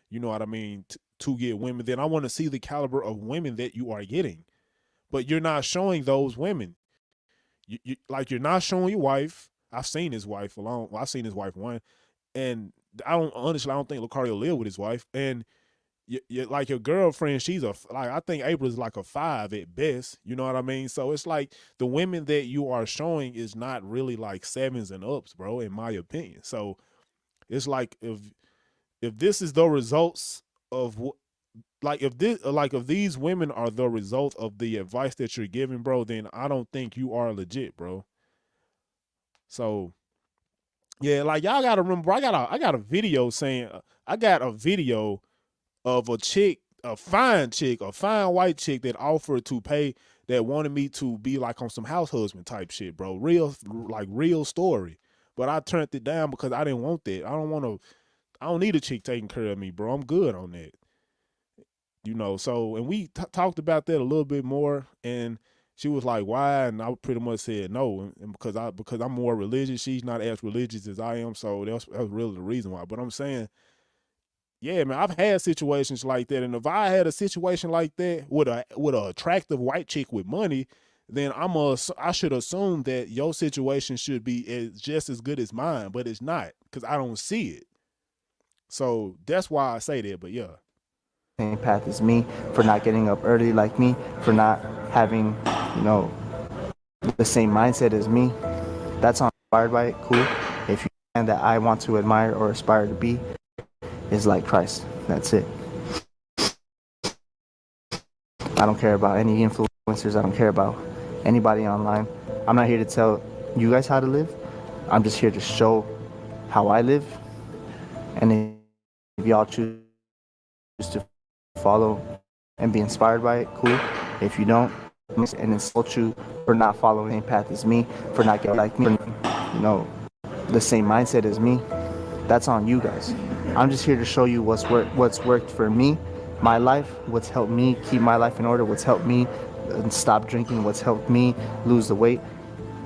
Speaker 2: you know what I mean, to get women, then I want to see the caliber of women that you are getting. But you're not showing those women. Like, you're not showing your wife. I've seen his wife alone. Well, I've seen his wife one, and I don't think Lucario lived with his wife. And like your girlfriend, she's I think April's like a 5 at best. You know what I mean? So it's like the women that you are showing is not really like 7s and ups, bro, in my opinion. So it's like if this is the results of what, if these women are the result of the advice that you're giving, bro, then I don't think you are legit, bro. So yeah, like, y'all gotta remember, I got a video saying, I got a video of a chick, a fine white chick that offered to pay, that wanted me to be like on some house husband type shit, bro. Real story. But I turned it down because I didn't want that. I don't need a chick taking care of me, bro. I'm good on that. You know, so, and we talked about that a little bit more, and she was like, why? And I pretty much said no, and because I'm more religious. She's not as religious as I am, so that's really the reason why. But I'm saying, yeah, man, I've had situations like that, and if I had a situation like that with a attractive white chick with money, then I should assume that your situation should be just as good as mine, but it's not, because I don't see it. So that's why I say that. But yeah.
Speaker 11: Same path as me, for not getting up early like me, for not having, you know, the same mindset as me. That's on inspired by it, cool. If you and that I want to admire or aspire to be is like Christ. That's it. I don't care about any influencers. I don't care about anybody online. I'm not here to tell you guys how to live. I'm just here to show how I live. And if y'all choose to follow and be inspired by it, cool. If you don't, and insult you for not following the same path as me, for not getting like me, you know, the same mindset as me, that's on you guys. I'm just here to show you what's worked for me, my life, what's helped me keep my life in order, what's helped me stop drinking, what's helped me lose the weight.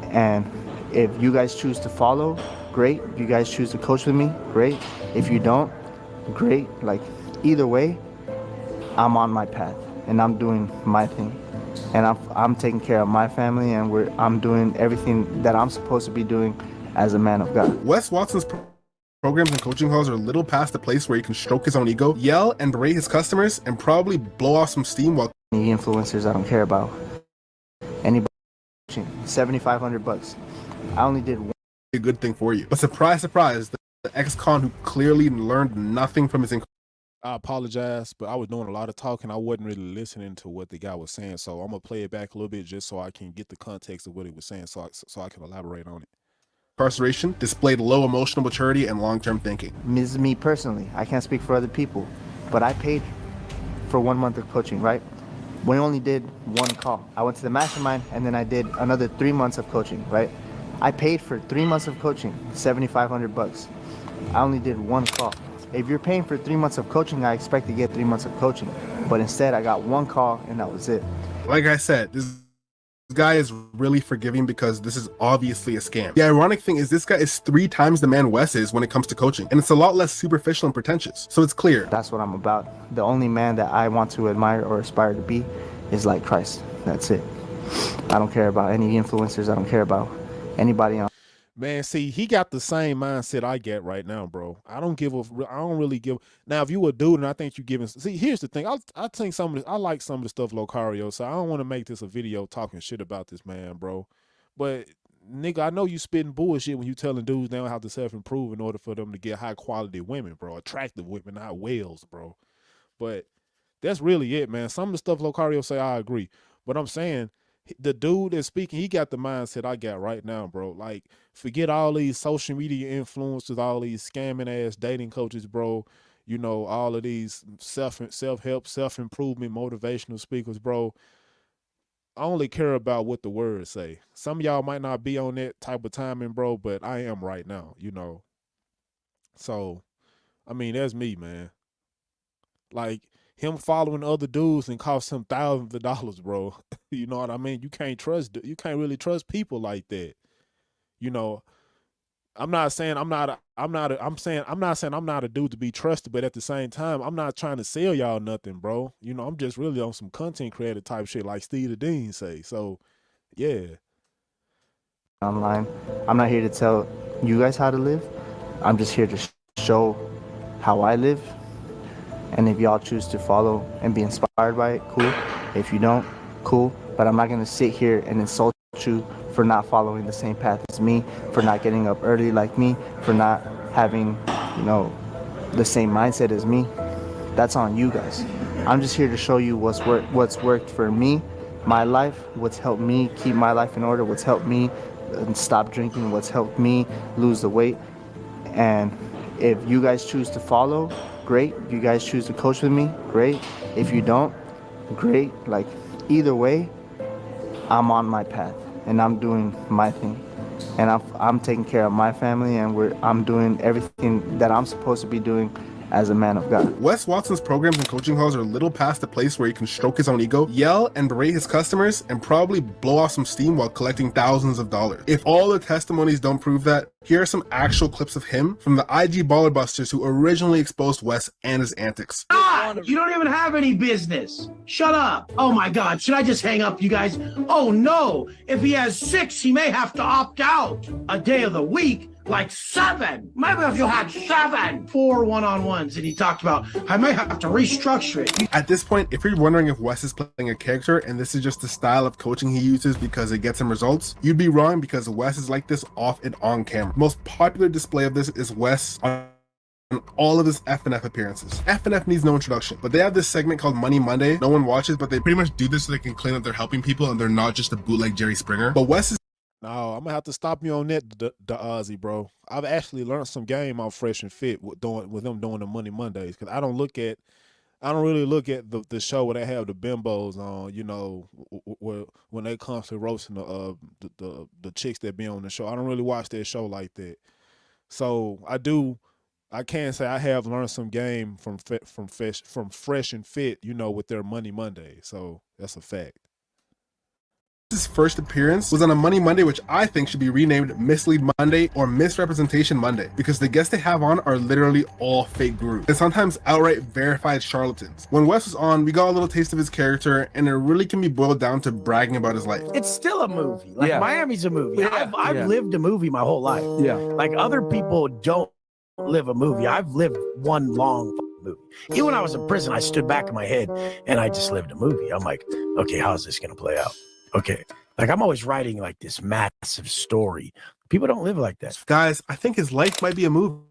Speaker 11: And if you guys choose to follow, great. If you guys choose to coach with me, great. If you don't, great. Like, either way, I'm on my path and I'm doing my thing, and I'm taking care of my family, and I'm doing everything that I'm supposed to be doing as a man of God.
Speaker 1: Wes Watson's programs and coaching calls are a little past the place where he can stroke his own ego, yell and berate his customers, and probably blow off some steam while
Speaker 11: any influencers. I don't care about anybody. $7,500. I only did one.
Speaker 1: A good thing for you. But surprise, surprise, the ex-con who clearly learned nothing from his
Speaker 2: I apologize, but I was doing a lot of talking. I wasn't really listening to what the guy was saying, so I'm gonna play it back a little bit just so I can get the context of what he was saying, so I can elaborate on it.
Speaker 1: incarceration displayed low emotional maturity and long-term thinking.
Speaker 11: This is me personally. I can't speak for other people, but I paid for 1 month of coaching, right? We only did one call. I went to the mastermind, and then I did another 3 months of coaching, right? I paid for 3 months of coaching, $7,500. I only did one call. If you're paying for 3 months of coaching, I expect to get 3 months of coaching. But instead, I got one call, and that was it.
Speaker 1: Like I said, this guy is really forgiving because this is obviously a scam. The ironic thing is this guy is 3 times the man Wes is when it comes to coaching, and it's a lot less superficial and pretentious. So it's clear.
Speaker 11: That's what I'm about. The only man that I want to admire or aspire to be is like Christ. That's it. I don't care about any influencers. I don't care about anybody on.
Speaker 2: Man, see, he got the same mindset I get right now, bro. I don't really give. Now, if you a dude and I think you giving, see, here's the thing. I think some of this, I like some of the stuff Locario, so I don't want to make this a video talking shit about this man, bro. But nigga, I know you spitting bullshit when you telling dudes now how to self-improve in order for them to get high quality women, bro. Attractive women, not whales, bro. But that's really it, man. Some of the stuff Locario say, I agree. But I'm saying, the dude that's speaking, he got the mindset I got right now, bro. Like, forget all these social media influencers, all these scamming ass dating coaches, bro. You know, all of these self-help, self-improvement, motivational speakers, bro. I only care about what the words say. Some of y'all might not be on that type of timing, bro, but I am right now, you know. So, I mean, that's me, man. Like, him following other dudes and cost him thousands of dollars, bro. You know what I mean? You can't really trust people like that. You know, I'm not saying I'm not a dude to be trusted, but at the same time, I'm not trying to sell y'all nothing, bro. You know, I'm just really on some content creator type shit like Steve the Dean say. So, yeah.
Speaker 11: Online. I'm not here to tell you guys how to live. I'm just here to show how I live. And if y'all choose to follow and be inspired by it, cool. If you don't, cool. But I'm not gonna sit here and insult you for not following the same path as me, for not getting up early like me, for not having, you know, the same mindset as me. That's on you guys. I'm just here to show you what's worked for me, my life, what's helped me keep my life in order, what's helped me stop drinking, what's helped me lose the weight. And if you guys choose to follow, great. If you guys choose to coach with me, great. If you don't, great. Like, either way, I'm on my path and I'm doing my thing. And I'm taking care of my family, and I'm doing everything that I'm supposed to be doing as a man of God.
Speaker 1: Wes Watson's programs and coaching halls are a little past the place where he can stroke his own ego, yell and berate his customers, and probably blow off some steam while collecting thousands of dollars. If all the testimonies don't prove that, here are some actual clips of him from the IG Baller Busters who originally exposed Wes and his antics.
Speaker 5: God, you don't even have any business. Shut up. Oh my God, should I just hang up, you guys? Oh no, if he has 6, he may have to opt out. A day of the week, like 7. Maybe if you had 7. 4 one-on-ones, and he talked about, I might have to restructure it.
Speaker 1: At this point, if you're wondering if Wes is playing a character and this is just the style of coaching he uses because it gets him results, you'd be wrong, because Wes is like this off and on camera. Most popular display of this is Wes on all of his F&F appearances. F&F needs no introduction, but they have this segment called Money Monday. No one watches, but they pretty much do this so they can claim that they're helping people and they're not just a bootleg Jerry Springer. But Wes is
Speaker 2: No, I'm gonna have to stop you on that, the Ozzy, bro. I've actually learned some game on Fresh and Fit with them doing the Money Mondays, because I don't really look at the show where they have the bimbos on, you know, when they come to roasting the chicks that be on the show. I don't really watch that show like that. So I can say I have learned some game from Fresh and Fit, you know, with their Money Monday. So that's a fact.
Speaker 1: His first appearance was on a Money Monday, which I think should be renamed Mislead Monday or Misrepresentation Monday, because the guests they have on are literally all fake gurus and sometimes outright verified charlatans. When Wes was on, we got a little taste of his character, and it really can be boiled down to bragging about his life.
Speaker 5: It's still a movie. Like, Miami's a movie.
Speaker 12: Yeah.
Speaker 5: I've lived a movie my whole life.
Speaker 12: Yeah.
Speaker 5: Like, other people don't live a movie. I've lived one long movie. Even when I was in prison, I stood back in my head and I just lived a movie. I'm like, okay, how's this gonna play out? Okay. Like, I'm always writing like this massive story. People don't live like that.
Speaker 1: Guys, I think his life might be a movie.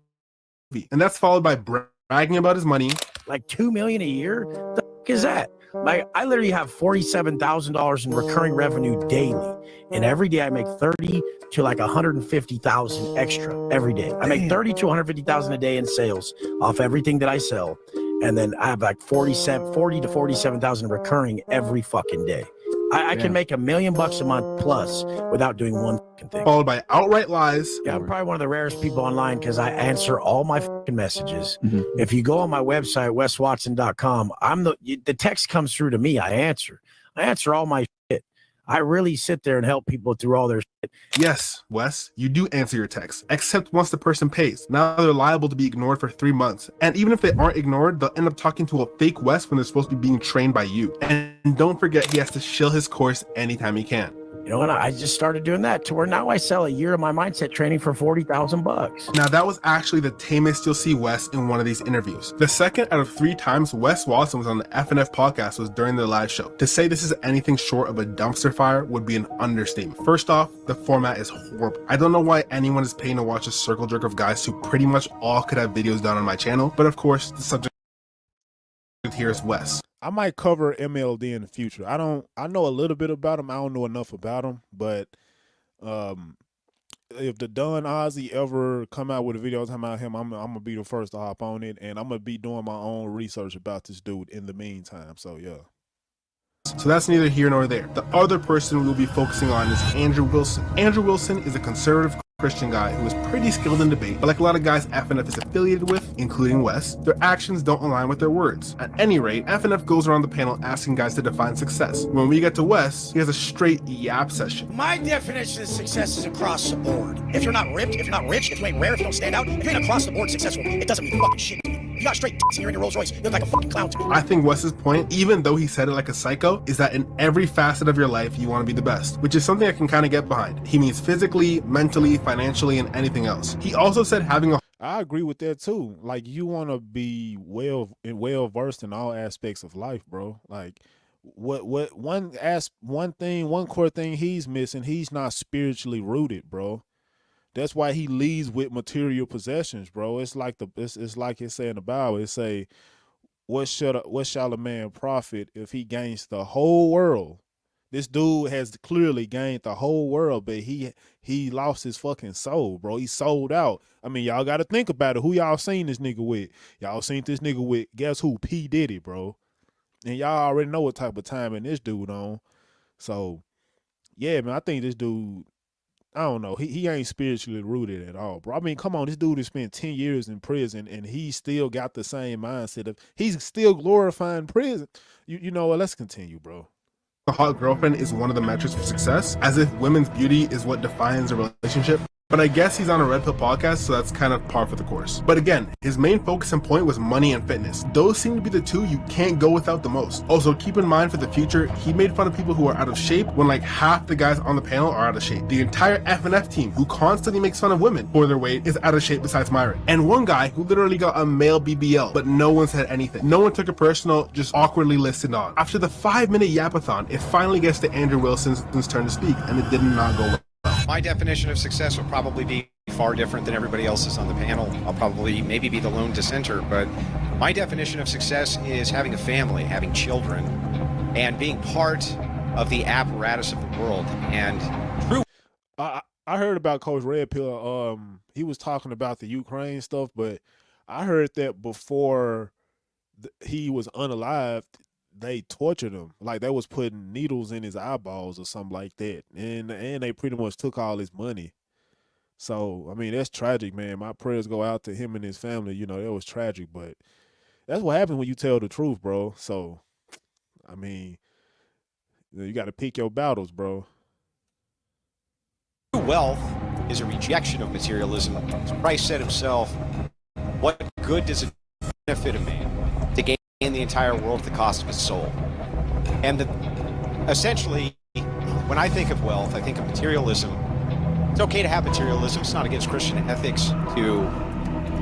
Speaker 1: And that's followed by bragging about his money.
Speaker 5: Like $2 million a year? The fuck is that? Like, I literally have $47,000 in recurring revenue daily. And every day I make 30 to like 150,000 extra every day. I make 30 to 150,000 a day in sales off everything that I sell. And then I have like 40 to 47,000 recurring every fucking day. I can make $1 million a month plus without doing one fucking thing.
Speaker 1: Followed by outright lies.
Speaker 5: Yeah, I'm probably one of the rarest people online because I answer all my fucking messages. If you go on my website, weswatson.com, the text comes through to me. I answer all my shit. I really sit there and help people through all their shit.
Speaker 1: Yes, Wes, you do answer your texts, except once the person pays. Now they're liable to be ignored for 3 months. And even if they aren't ignored, they'll end up talking to a fake Wes when they're supposed to be being trained by you. And don't forget, he has to shill his course anytime he can.
Speaker 5: You know what? I just started doing that to where now I sell a year of my mindset training for $40,000.
Speaker 1: Now that was actually the tamest you'll see Wes in one of these interviews. The second out of 3 times Wes Watson was on the F&F podcast was during their live show. To say this is anything short of a dumpster fire would be an understatement. First off, the format is horrible. I don't know why anyone is paying to watch a circle jerk of guys who pretty much all could have videos done on my channel, but of course, the subject here is Wes.
Speaker 2: I might cover MLD in the future. I know a little bit about him. I don't know enough about him, but if the Don Ozzy ever come out with a video talking about him, I'm gonna be the first to hop on it, and I'm gonna be doing my own research about this dude in the meantime. So yeah.
Speaker 1: So that's neither here nor there. The other person we'll be focusing on is Andrew Wilson. Andrew Wilson is a conservative Christian guy who is pretty skilled in debate, but like a lot of guys FNF is affiliated with, including Wes, their actions don't align with their words. At any rate, FNF goes around the panel asking guys to define success. When we get to Wes, he has a straight yap session.
Speaker 5: My definition of success is across the board. If you're not ripped, if you're not rich, if you ain't rare, if you don't stand out, if you ain't across the board successful, it doesn't mean fucking shit to me. If you got straight and you're in your Rolls Royce, you look like a fucking clown to me.
Speaker 1: I think Wes's point, even though he said it like a psycho, is that in every facet of your life, you want to be the best, which is something I can kind of get behind. He means physically, mentally, financially, and anything else. He also said having a
Speaker 2: I agree with that too. Like, you want to be well versed in all aspects of life, bro. Like, one core thing he's missing, he's not spiritually rooted, bro. That's why he leads with material possessions, bro. It's like it's like it say in the Bible. It say, what shall a man profit if he gains the whole world? This dude has clearly gained the whole world, but he lost his fucking soul, bro. He sold out. I mean, y'all got to think about it. Who y'all seen this nigga with? Y'all seen this nigga with, guess who? P. Diddy, bro. And y'all already know what type of timing this dude on. So, yeah, man, I think this dude, I don't know. He ain't spiritually rooted at all, bro. I mean, come on, this dude has spent 10 years in prison and he still got the same mindset of he's still glorifying prison. You know what? Let's continue, bro.
Speaker 1: A hot girlfriend is one of the metrics for success, as if women's beauty is what defines a relationship. But I guess he's on a Red Pill podcast, so that's kind of par for the course. But again, his main focus and point was money and fitness. Those seem to be the two you can't go without the most. Also, keep in mind for the future, he made fun of people who are out of shape when like half the guys on the panel are out of shape. The entire FNF team, who constantly makes fun of women for their weight, is out of shape besides Myron. And one guy who literally got a male BBL, but no one said anything. No one took it personal, just awkwardly listened on. After the 5-minute yapathon, it finally gets to Andrew Wilson's turn to speak, and it did not go well.
Speaker 12: My definition of success will probably be far different than everybody else's on the panel. I'll probably maybe be the lone dissenter, but my definition of success is having a family, having children, and being part of the apparatus of the world. And true.
Speaker 2: I heard about Coach Red Pill. He was talking about the Ukraine stuff, but I heard that before he was unalived, they tortured him. Like, they was putting needles in his eyeballs or something like that. And they pretty much took all his money. So, I mean, that's tragic, man. My prayers go out to him and his family. You know, that was tragic, but that's what happens when you tell the truth, bro. So, I mean, you got to pick your battles, bro.
Speaker 12: Wealth is a rejection of materialism. As Christ said himself, what good does it benefit a man to gain the entire world at the cost of his soul? And essentially, when I think of wealth, I think of materialism. It's okay to have materialism. It's not against Christian ethics to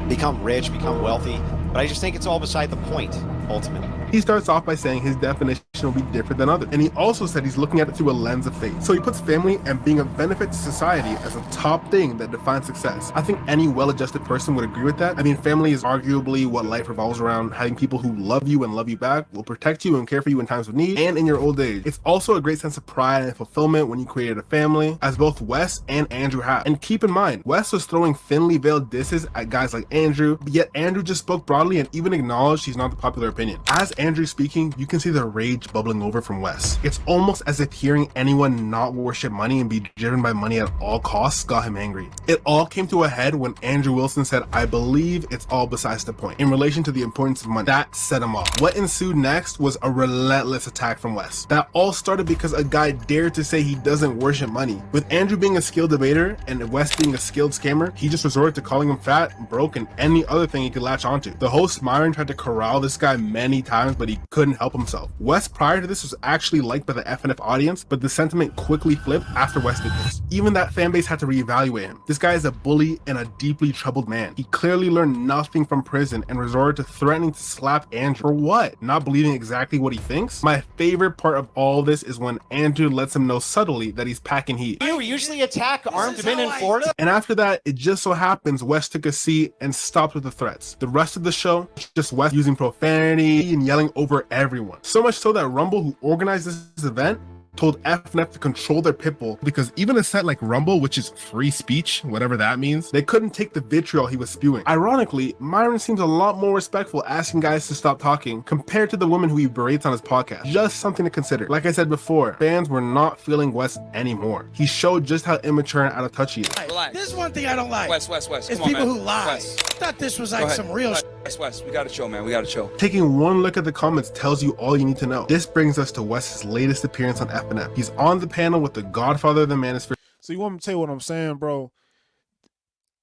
Speaker 12: become rich, become wealthy. But I just think it's all beside the point, ultimately.
Speaker 1: He starts off by saying his definition will be different than others. And he also said he's looking at it through a lens of faith. So he puts family and being of benefit to society as a top thing that defines success. I think any well-adjusted person would agree with that. I mean, family is arguably what life revolves around. Having people who love you and love you back, will protect you and care for you in times of need and in your old age. It's also a great sense of pride and fulfillment when you created a family, as both Wes and Andrew have. And keep in mind, Wes was throwing thinly veiled disses at guys like Andrew, but yet Andrew just spoke broadly and even acknowledged he's not the popular opinion. As Andrew's speaking, you can see the rage bubbling over from Wes. It's almost as if hearing anyone not worship money and be driven by money at all costs got him angry. It all came to a head when Andrew Wilson said, "I believe it's all besides the point," in relation to the importance of money. That set him off. What ensued next was a relentless attack from Wes. That all started because a guy dared to say he doesn't worship money. With Andrew being a skilled debater and Wes being a skilled scammer, he just resorted to calling him fat, broke, and any other thing he could latch onto. The host Myron tried to corral this guy many times, but he couldn't help himself. Wes prior to this was actually liked by the FNF audience, but the sentiment quickly flipped after Wes did this. Even that fan base had to reevaluate him. This guy is a bully and a deeply troubled man. He clearly learned nothing from prison and resorted to threatening to slap Andrew. For what? Not believing exactly what he thinks? My favorite part of all this is when Andrew lets him know subtly that he's packing heat.
Speaker 12: You usually attack armed men in Florida?
Speaker 1: And after that, it just so happens Wes took a seat and stopped with the threats. The rest of the show, just Wes using profanity and yelling over everyone. So much so that Rumble, who organized this event, told FNF to control their pitbull because even a site like Rumble, which is free speech, whatever that means, they couldn't take the vitriol he was spewing. Ironically, Myron seems a lot more respectful asking guys to stop talking compared to the woman who he berates on his podcast. Just something to consider. Like I said before, fans were not feeling Wes anymore. He showed just how immature and out of touch he is.
Speaker 13: Relax.
Speaker 5: This is one thing I don't like.
Speaker 13: Wes.
Speaker 5: It's
Speaker 13: Come on,
Speaker 5: people
Speaker 13: man.
Speaker 5: who lie.
Speaker 13: Wes.
Speaker 5: I thought this was like some real shit.
Speaker 13: Wes, we gotta chill, man. We gotta chill.
Speaker 1: Taking one look at the comments tells you all you need to know. This brings us to Wes's latest appearance on FNF. He's on the panel with the godfather of the manosphere.
Speaker 2: So you want me to tell you what I'm saying, bro?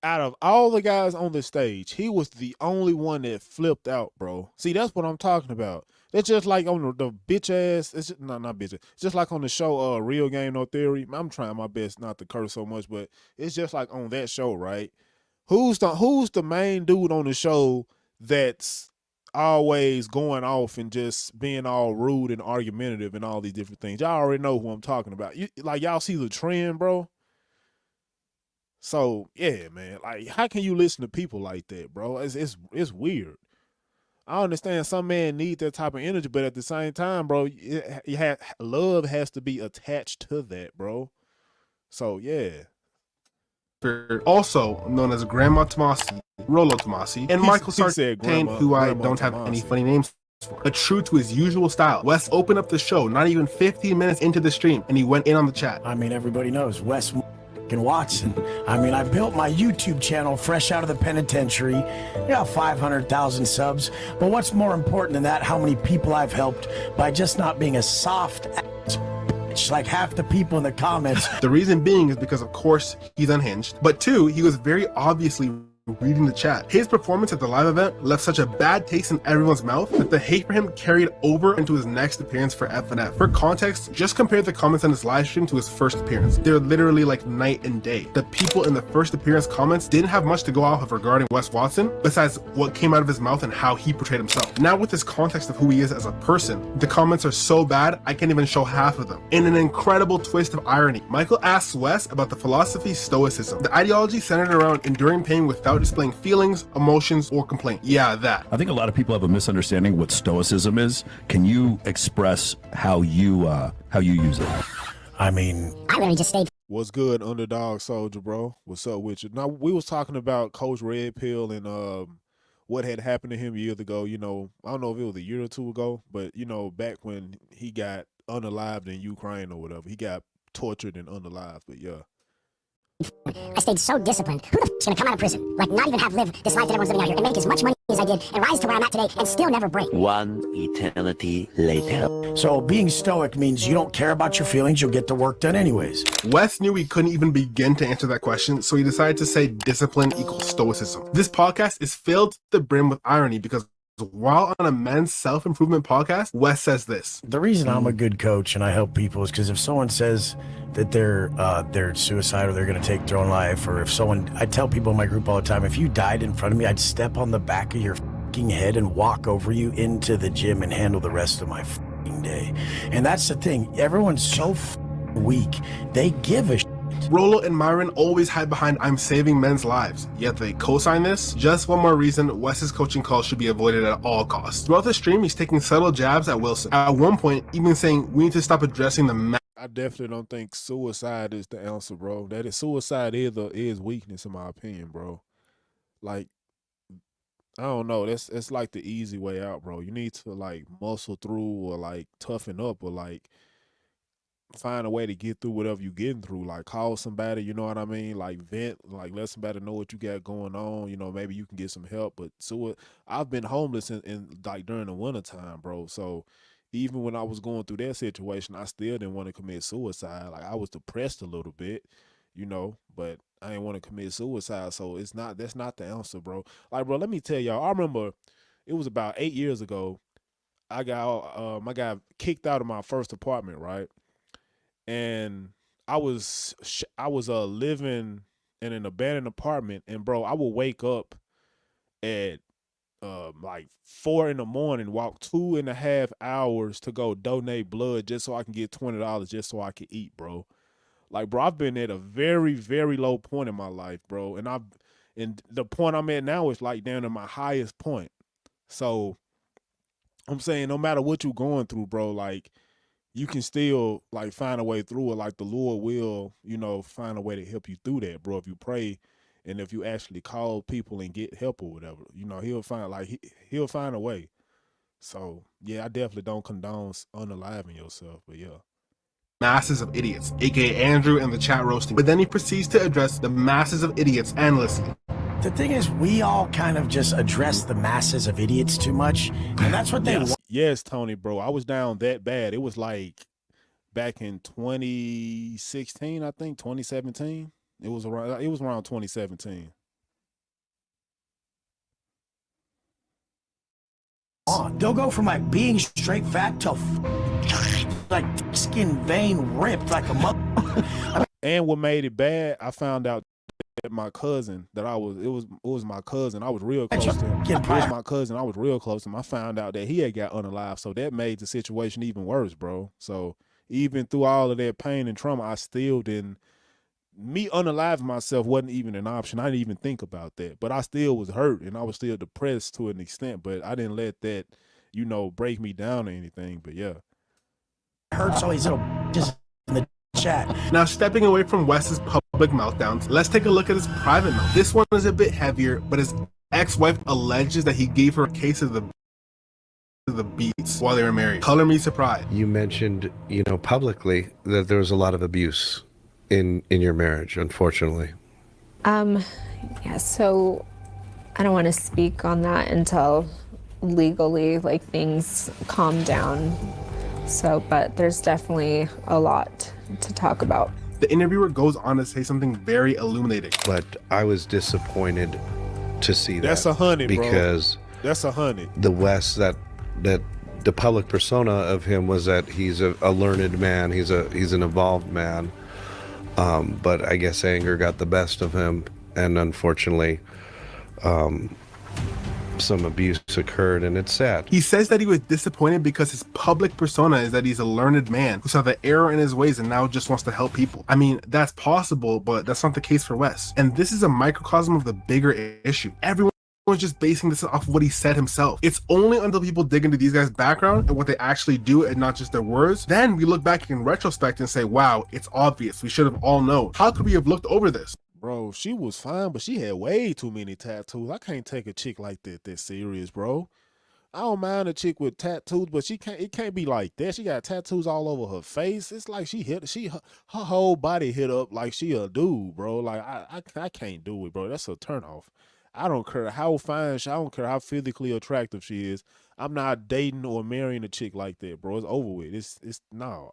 Speaker 2: Out of all the guys on the stage, he was the only one that flipped out, bro. See, that's what I'm talking about. It's just like on the bitch ass. It's just, not bitch. It's just like on the show, Real Game No Theory. I'm trying my best not to curse so much, but it's just like on that show, right? Who's the main dude on the show that's always going off and just being all rude and argumentative and all these different things? Y'all already know who I'm talking about. Y'all see the trend, bro. So yeah, man. Like, how can you listen to people like that, bro? It's weird. I understand some men need that type of energy, but at the same time, bro, love has to be attached to that, bro. So yeah.
Speaker 1: Also known as Grandma Tomasi, Rolo Tomasi, and Michael Sartain, who I don't have any funny names for. But true to his usual style, Wes opened up the show not even 15 minutes into the stream, and he went in on the chat.
Speaker 5: I mean, everybody knows Wes Watson. I mean, I built my YouTube channel fresh out of the penitentiary. You know, 500,000 subs. But what's more important than that, how many people I've helped by just not being a soft ass bitch like half the people in the comments.
Speaker 1: The reason being is because, of course, he's unhinged. But two, he was very obviously reading the chat. His performance at the live event left such a bad taste in everyone's mouth that the hate for him carried over into his next appearance for FNF. For context, just compare the comments on his live stream to his first appearance. They're literally like night and day. The people in the first appearance comments didn't have much to go off of regarding Wes Watson, besides what came out of his mouth and how he portrayed himself. Now with this context of who he is as a person, the comments are so bad, I can't even show half of them. In an incredible twist of irony, Michael asks Wes about the philosophy Stoicism, the ideology centered around enduring pain without displaying feelings, emotions, or complaint. Yeah, that.
Speaker 14: I think a lot of people have a misunderstanding what Stoicism is. Can you express how you use it?
Speaker 5: I mean,
Speaker 8: I really just stayed.
Speaker 2: What's good, Underdog Soldier, bro? What's up with you? Now, we was talking about Coach Red Pill and what had happened to him years ago. You know, I don't know if it was a year or two ago, but, you know, back when he got unalived in Ukraine or whatever. He got tortured and unalived, but yeah.
Speaker 8: I stayed so disciplined. Who the f*** is gonna come out of prison, like not even have lived this life that everyone's living out here, and make as much money as I did, and rise to where I'm at today, and still never break?
Speaker 15: One eternity later.
Speaker 5: So being stoic means you don't care about your feelings, you'll get the work done anyways.
Speaker 1: Wes knew he couldn't even begin to answer that question, so he decided to say discipline equals stoicism. This podcast is filled to the brim with irony because while on a men's self-improvement podcast, Wes says this.
Speaker 5: The reason I'm a good coach and I help people is because if someone says that they're suicidal, they're going to take their own life, or if someone, I tell people in my group all the time, if you died in front of me, I'd step on the back of your fucking head and walk over you into the gym and handle the rest of my fucking day. And that's the thing. Everyone's so weak. They give a shit.
Speaker 1: Rolo and Myron always hide behind I'm saving men's lives, yet they co-sign this. Just one more reason Wes's coaching calls should be avoided at all costs. Throughout the stream, he's taking subtle jabs at Wilson. At one point, even saying we need to stop addressing the
Speaker 2: I definitely don't think suicide is the answer, bro. That is, suicide is weakness in my opinion, bro. Like, I don't know. It's like the easy way out, bro. You need to like muscle through or like toughen up or like find a way to get through whatever you're getting through. Like call somebody, you know what I mean? Like vent, like let somebody know what you got going on. You know, maybe you can get some help. But I've been homeless in like during the winter time, bro. So even when I was going through that situation, I still didn't want to commit suicide. Like I was depressed a little bit, you know, but I didn't want to commit suicide. So that's not the answer, bro. Like, bro, let me tell y'all, I remember it was about 8 years ago. I got kicked out of my first apartment, right? And I was living in an abandoned apartment, and bro, I would wake up at like 4 in the morning, walk 2.5 hours to go donate blood just so I can get $20 just so I can eat, bro. Like, bro, I've been at a very, very low point in my life, bro, and the point I'm at now is like down to my highest point. So I'm saying no matter what you're going through, bro, like, you can still like find a way through it. Like the Lord will, you know, find a way to help you through that, bro. If you pray and if you actually call people and get help or whatever, you know, he'll find like he'll find a way. So yeah, I definitely don't condone unaliving yourself, but yeah.
Speaker 1: Masses of idiots, aka Andrew and the chat roasting. But then he proceeds to address the masses of idiots endlessly.
Speaker 5: The thing is, we all kind of just address the masses of idiots too much, and that's what they want.
Speaker 2: Yes, Tony, bro. I was down that bad. It was like back in 2016, I think, 2017. It was around 2017.
Speaker 5: They'll go from like being straight fat to like skin vein ripped like a mother.
Speaker 2: And what made it bad, I found out that my cousin that it was my cousin. I was real close to him. It was my cousin. I was real close to him. I found out that he had got unalived, so that made the situation even worse, bro. So even through all of that pain and trauma, I still didn't. Me unaliving myself wasn't even an option. I didn't even think about that. But I still was hurt and I was still depressed to an extent. But I didn't let that, you know, break me down or anything. But yeah.
Speaker 5: Hurts all these little just in the chat.
Speaker 1: Now, stepping away from Wes's public meltdowns, let's take a look at his private melt. This one is a bit heavier, but his ex-wife alleges that he gave her a case of the beats while they were married. Color me surprised.
Speaker 13: You mentioned, you know, publicly that there was a lot of abuse in your marriage, unfortunately.
Speaker 16: Yeah, so I don't want to speak on that until legally like things calm down. So, but there's definitely a lot to talk about.
Speaker 1: The interviewer goes on to say something very illuminating.
Speaker 13: But I was disappointed to see that.
Speaker 2: That's 100,
Speaker 13: because
Speaker 2: bro. That's 100.
Speaker 13: The Wes that the public persona of him was that he's a learned man, he's an evolved man. But I guess anger got the best of him, and unfortunately, some abuse occurred, and it's sad.
Speaker 1: He says that he was disappointed because his public persona is that he's a learned man who saw the error in his ways and now just wants to help people. I mean, that's possible, but that's not the case for Wes. And this is a microcosm of the bigger issue. Everyone's just basing this off of what he said himself. It's only until people dig into these guys' background and what they actually do and not just their words, then we look back in retrospect and say, wow, it's obvious. We should have all known. How could we have looked over this?
Speaker 2: Bro, she was fine, but she had way too many tattoos. I can't take a chick like that serious, bro. I don't mind a chick with tattoos, but it can't be like that. She got tattoos all over her face. It's like her whole body hit up like she a dude, bro. Like I can't do it, bro. That's a turnoff. I don't care how fine I don't care how physically attractive she is. I'm not dating or marrying a chick like that, bro. It's over with. It's no.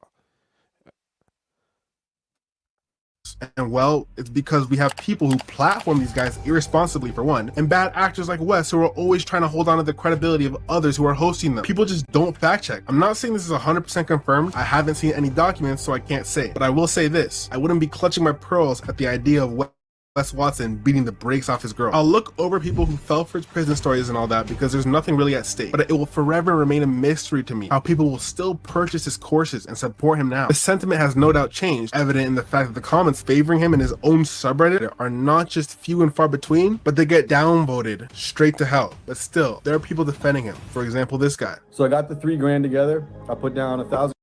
Speaker 1: And well, it's because we have people who platform these guys irresponsibly, for one, and bad actors like Wes who are always trying to hold on to the credibility of others who are hosting them. People just don't fact check. I'm not saying this is 100% confirmed. I haven't seen any documents, so I can't say. But I will say this. I wouldn't be clutching my pearls at the idea of Wes Watson beating the brakes off his girl. I'll look over people who fell for his prison stories and all that because there's nothing really at stake, but it will forever remain a mystery to me how people will still purchase his courses and support him now. The sentiment has no doubt changed, evident in the fact that the comments favoring him in his own subreddit are not just few and far between, but they get downvoted straight to hell. But still, there are people defending him. For example, this guy.
Speaker 17: So I got the $3 grand together. I put down $1,000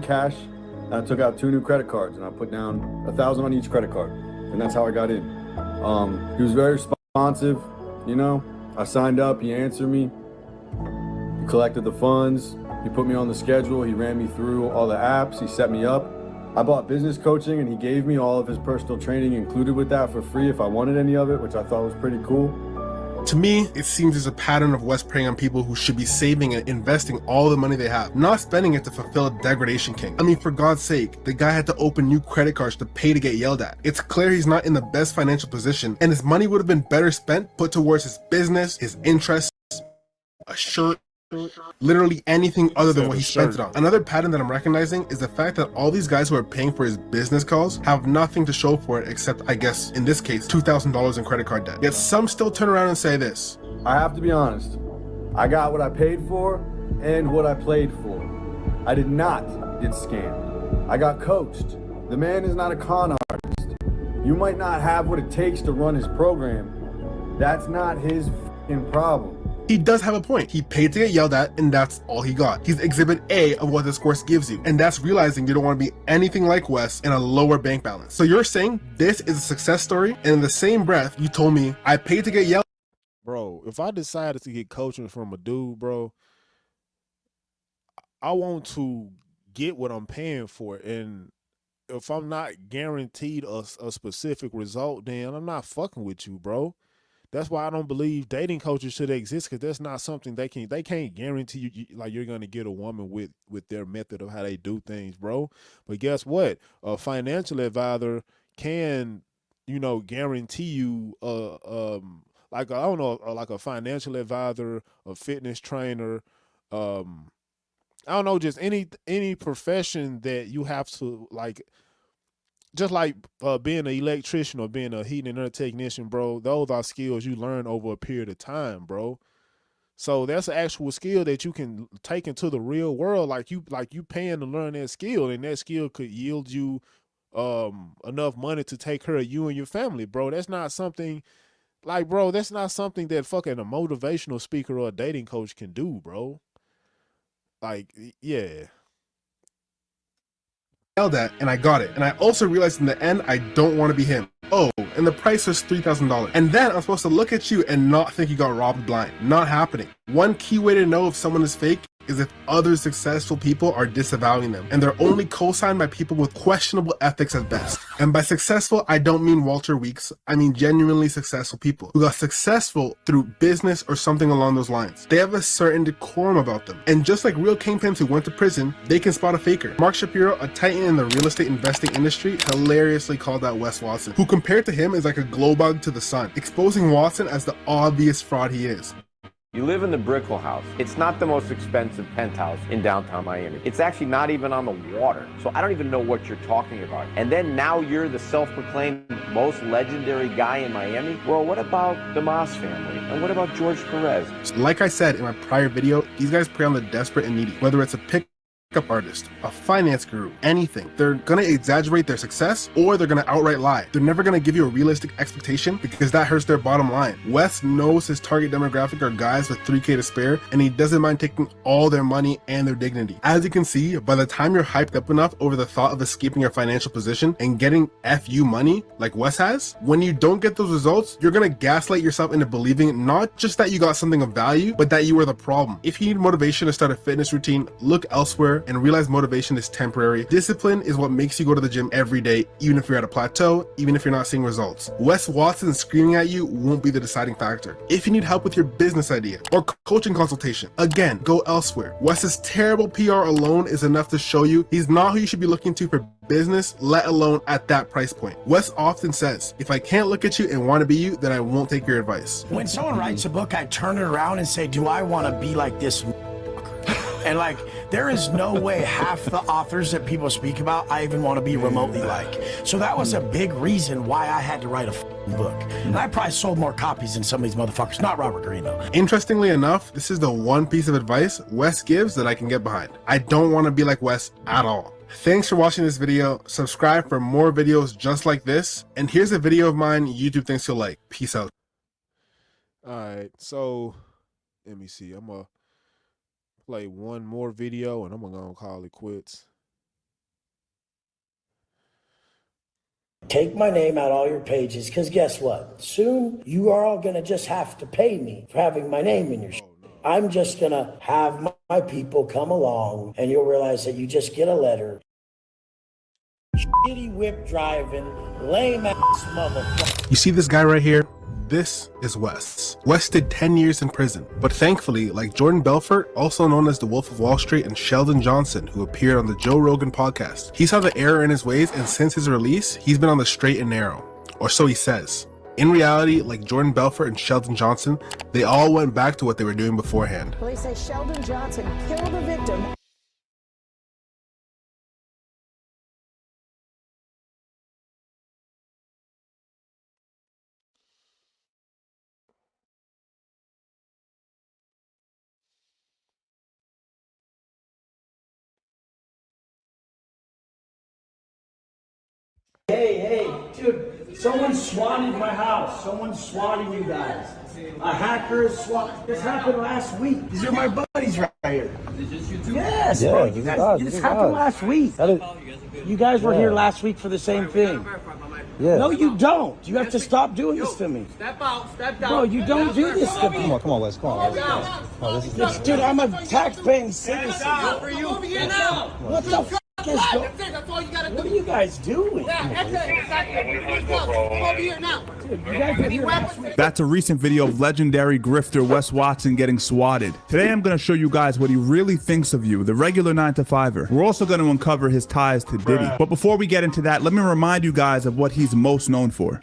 Speaker 17: cash. I took out 2 new credit cards and I put down $1,000 on each credit card, and that's how I got in. He was very responsive, you know. I signed up, he answered me, he collected the funds, he put me on the schedule, he ran me through all the apps, he set me up. I bought business coaching and he gave me all of his personal training included with that for free if I wanted any of it, which I thought was pretty cool.
Speaker 1: To me, it seems there's a pattern of Wes preying on people who should be saving and investing all the money they have, not spending it to fulfill a degradation king. I mean, for God's sake, the guy had to open new credit cards to pay to get yelled at. It's clear he's not in the best financial position, and his money would have been better spent put towards his business, his interests, a shirt, literally anything other than what he spent it on. Another pattern that I'm recognizing is the fact that all these guys who are paying for his business calls have nothing to show for it except, I guess, in this case, $2,000 in credit card debt. Yet some still turn around and say this.
Speaker 17: I have to be honest. I got what I paid for and what I played for. I did not get scammed. I got coached. The man is not a con artist. You might not have what it takes to run his program. That's not his f***ing problem.
Speaker 1: He does have a point. He paid to get yelled at, and that's all he got. He's exhibit A of what this course gives you, and that's realizing you don't want to be anything like Wes and a lower bank balance. So you're saying this is a success story, and in the same breath, you told me I paid to get yelled.
Speaker 2: Bro, if I decided to get coaching from a dude, bro, I want to get what I'm paying for, and if I'm not guaranteed a specific result, then I'm not fucking with you, bro. That's why I don't believe dating coaches should exist, because that's not something they can't guarantee you like you're gonna get a woman with their method of how they do things, bro. But guess what? A financial advisor can, guarantee you like, I don't know, like a financial advisor, a fitness trainer, I don't know, just any profession that you have to, like, just like being an electrician or being a heating and air technician, bro. Those are skills you learn over a period of time, bro. So that's an actual skill that you can take into the real world. Like you paying to learn that skill, and that skill could yield you enough money to take care of you and your family, bro. That's not something like, bro, that's not something that fucking a motivational speaker or a dating coach can do, bro. Like, yeah.
Speaker 1: Yelled at, and I got it. And I also realized in the end, I don't want to be him. Oh, and the price was $3,000. And then I'm supposed to look at you and not think you got robbed blind. Not happening. One key way to know if someone is fake is if other successful people are disavowing them, and they're only co-signed by people with questionable ethics at best. And by successful, I don't mean Walter Weeks, I mean genuinely successful people who got successful through business or something along those lines. They have a certain decorum about them, and just like real kingpins who went to prison, they can spot a faker. Mark Shapiro, a titan in the real estate investing industry, hilariously called out Wes Watson, who compared to him is like a glow bug to the sun, exposing Watson as the obvious fraud he is.
Speaker 9: You live in the Brickell House. It's not the most expensive penthouse in downtown Miami. It's actually not even on the water. So I don't even know what you're talking about. And then now you're the self-proclaimed most legendary guy in Miami? Well, what about the Moss family? And what about George Perez?
Speaker 1: Like I said in my prior video, these guys prey on the desperate and needy. Whether it's a pickup artist, a finance guru, anything. They're gonna exaggerate their success, or they're gonna outright lie. They're never gonna give you a realistic expectation, because that hurts their bottom line. Wes knows his target demographic are guys with $3K to spare, and he doesn't mind taking all their money and their dignity. As you can see, by the time you're hyped up enough over the thought of escaping your financial position and getting FU money like Wes has, when you don't get those results, you're gonna gaslight yourself into believing not just that you got something of value, but that you were the problem. If you need motivation to start a fitness routine, look elsewhere and realize motivation is temporary. Discipline is what makes you go to the gym every day, even if you're at a plateau, even if you're not seeing results. Wes Watson screaming at you won't be the deciding factor. If you need help with your business idea or coaching consultation, again, go elsewhere. Wes's terrible PR alone is enough to show you he's not who you should be looking to for business, let alone at that price point. Wes often says, if I can't look at you and want to be you, then I won't take your advice.
Speaker 5: When someone writes a book, I turn it around and say, do I want to be like this? And like, there is no way half the authors that people speak about I even want to be remotely like. So that was a big reason why I had to write a book. And I probably sold more copies than some of these motherfuckers. Not Robert Greene though.
Speaker 1: Interestingly enough, this is the one piece of advice Wes gives that I can get behind. I don't want to be like Wes at all. Thanks for watching this video. Subscribe for more videos just like this. And here's a video of mine YouTube thinks you'll like. Peace out.
Speaker 2: Alright, so let me see. I'm gonna play one more video and I'm gonna call it quits.
Speaker 18: Take my name out all your pages, because guess what? Soon you are all gonna just have to pay me for having my name in your shit. I'm just gonna have my people come along and you'll realize that you just get a letter. Shitty whip driving, lame ass motherfucker.
Speaker 1: You see this guy right here? This is Wes. Wes did 10 years in prison, but thankfully, like Jordan Belfort, also known as the Wolf of Wall Street, and Sheldon Johnson, who appeared on the Joe Rogan podcast, he saw the error in his ways, and since his release, he's been on the straight and narrow. Or so he says. In reality, like Jordan Belfort and Sheldon Johnson, they all went back to what they were doing beforehand.
Speaker 3: Police say Sheldon Johnson killed the victim.
Speaker 18: Hey, dude, someone swatted my house. Someone swatted you guys. A hacker is swat. This happened last week. These are my buddies right here. Yes,
Speaker 19: Yeah,
Speaker 18: bro.
Speaker 19: this
Speaker 18: You
Speaker 19: is
Speaker 18: guys,
Speaker 19: us,
Speaker 18: this
Speaker 19: this is
Speaker 18: happened
Speaker 19: us.
Speaker 18: last week.
Speaker 19: That is-
Speaker 18: You guys were
Speaker 19: Yeah.
Speaker 18: here last week for the same thing.
Speaker 19: Yeah.
Speaker 18: No, you don't. You have to stop doing this to me.
Speaker 20: Step out, step down.
Speaker 18: Bro, you don't do this to me.
Speaker 19: Come on, Wes. Come on, Wes. Oh, this is
Speaker 18: Yes, dude, I'm a tax-paying citizen.
Speaker 20: Stop for you. Over here now.
Speaker 18: What the f*** is going?
Speaker 20: That's all you gotta do.
Speaker 18: What are you guys doing?
Speaker 20: Yeah, that's it. Exactly. Come over here now.
Speaker 18: Dude, you guys are here last week.
Speaker 21: That's a recent video of legendary grifter Wes Watson getting swatted. Today I'm going to show you guys what he really thinks of you, the regular 9-to-5er. We're also going to uncover his ties to Diddy. But before we get into that, let me remind you guys of what he's most known for.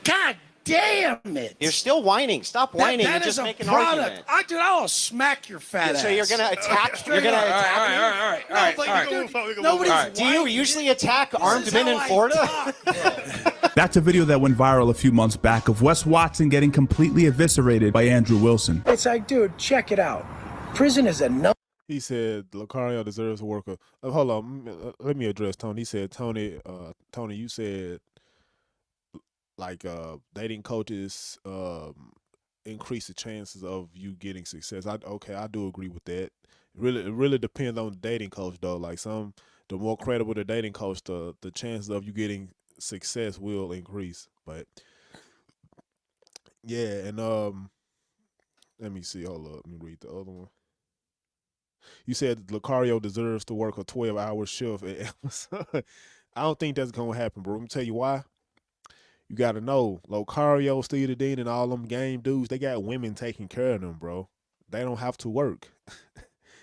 Speaker 18: God damn it!
Speaker 12: You're still whining. Stop whining
Speaker 18: That
Speaker 12: and
Speaker 18: is
Speaker 12: just
Speaker 18: a
Speaker 12: make an
Speaker 18: product.
Speaker 12: argument.
Speaker 18: Dude, I'll smack your fat ass.
Speaker 12: So you're gonna attack? You're gonna attack me?
Speaker 18: Nobody's
Speaker 12: Do you usually attack armed men in Florida?
Speaker 21: That's a video that went viral a few months back of Wes Watson getting completely eviscerated by Andrew Wilson.
Speaker 18: It's like, dude, check it out. Prison is a no.
Speaker 2: He said Lucario deserves a worker. Hold on, let me address Tony. He said, Tony, you said like dating coaches increase the chances of you getting success. I do agree with that. It really depends on the dating coach though. Like the more credible the dating coach, the chances of you getting success will increase. But yeah, and let me see. Hold up, let me read the other one. You said Lucario deserves to work a 12-hour shift at Amazon. I don't think that's gonna happen, bro. Let me tell you why. You gotta know, Lucario, Steve Dean, and all them game dudes, they got women taking care of them, bro. They don't have to work.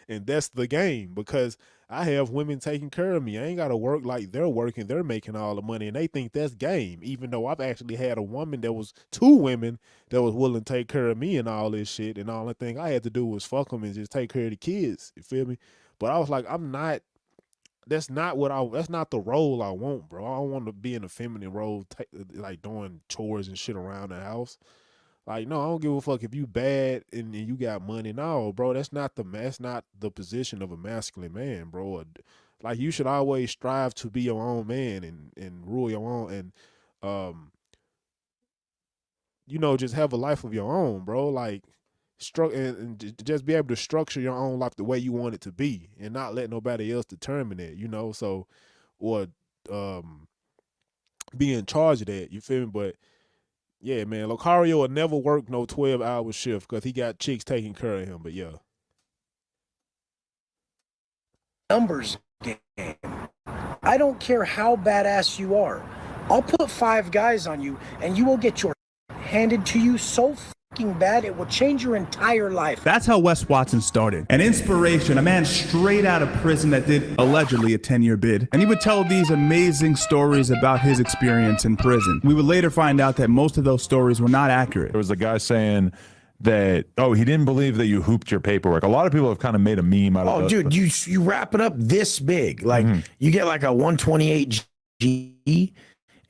Speaker 2: And that's the game, because I have women taking care of me. I ain't gotta work like they're working. They're making all the money, and they think that's game. Even though I've actually had a woman that was 2 women that was willing to take care of me and all this shit, and all the thing I had to do was fuck them and just take care of the kids. You feel me? But I was like, that's not the role I want, bro. I don't want to be in a feminine role, like doing chores and shit around the house. Like, no, I don't give a fuck if you bad and you got money. No, bro, that's not the position of a masculine man, bro. Like, you should always strive to be your own man and rule your own and just have a life of your own, bro. Like, and just be able to structure your own life the way you want it to be and not let nobody else determine it, so or be in charge of that, you feel me? But yeah, man, Lucario will never work no 12-hour shift because he got chicks taking care of him. But yeah,
Speaker 18: Numbers game. I don't care how badass you are. I'll put 5 guys on you and you will get your handed to you so fucking bad it will change your entire life.
Speaker 21: That's how Wes Watson started. An inspiration, a man straight out of prison that did allegedly a 10-year bid. And he would tell these amazing stories about his experience in prison. We would later find out that most of those stories were not accurate.
Speaker 22: There was a guy saying that, he didn't believe that you hooped your paperwork. A lot of people have kind of made a meme out of it.
Speaker 5: Oh, dude, you wrap it up this big. Like, you get like a 128G,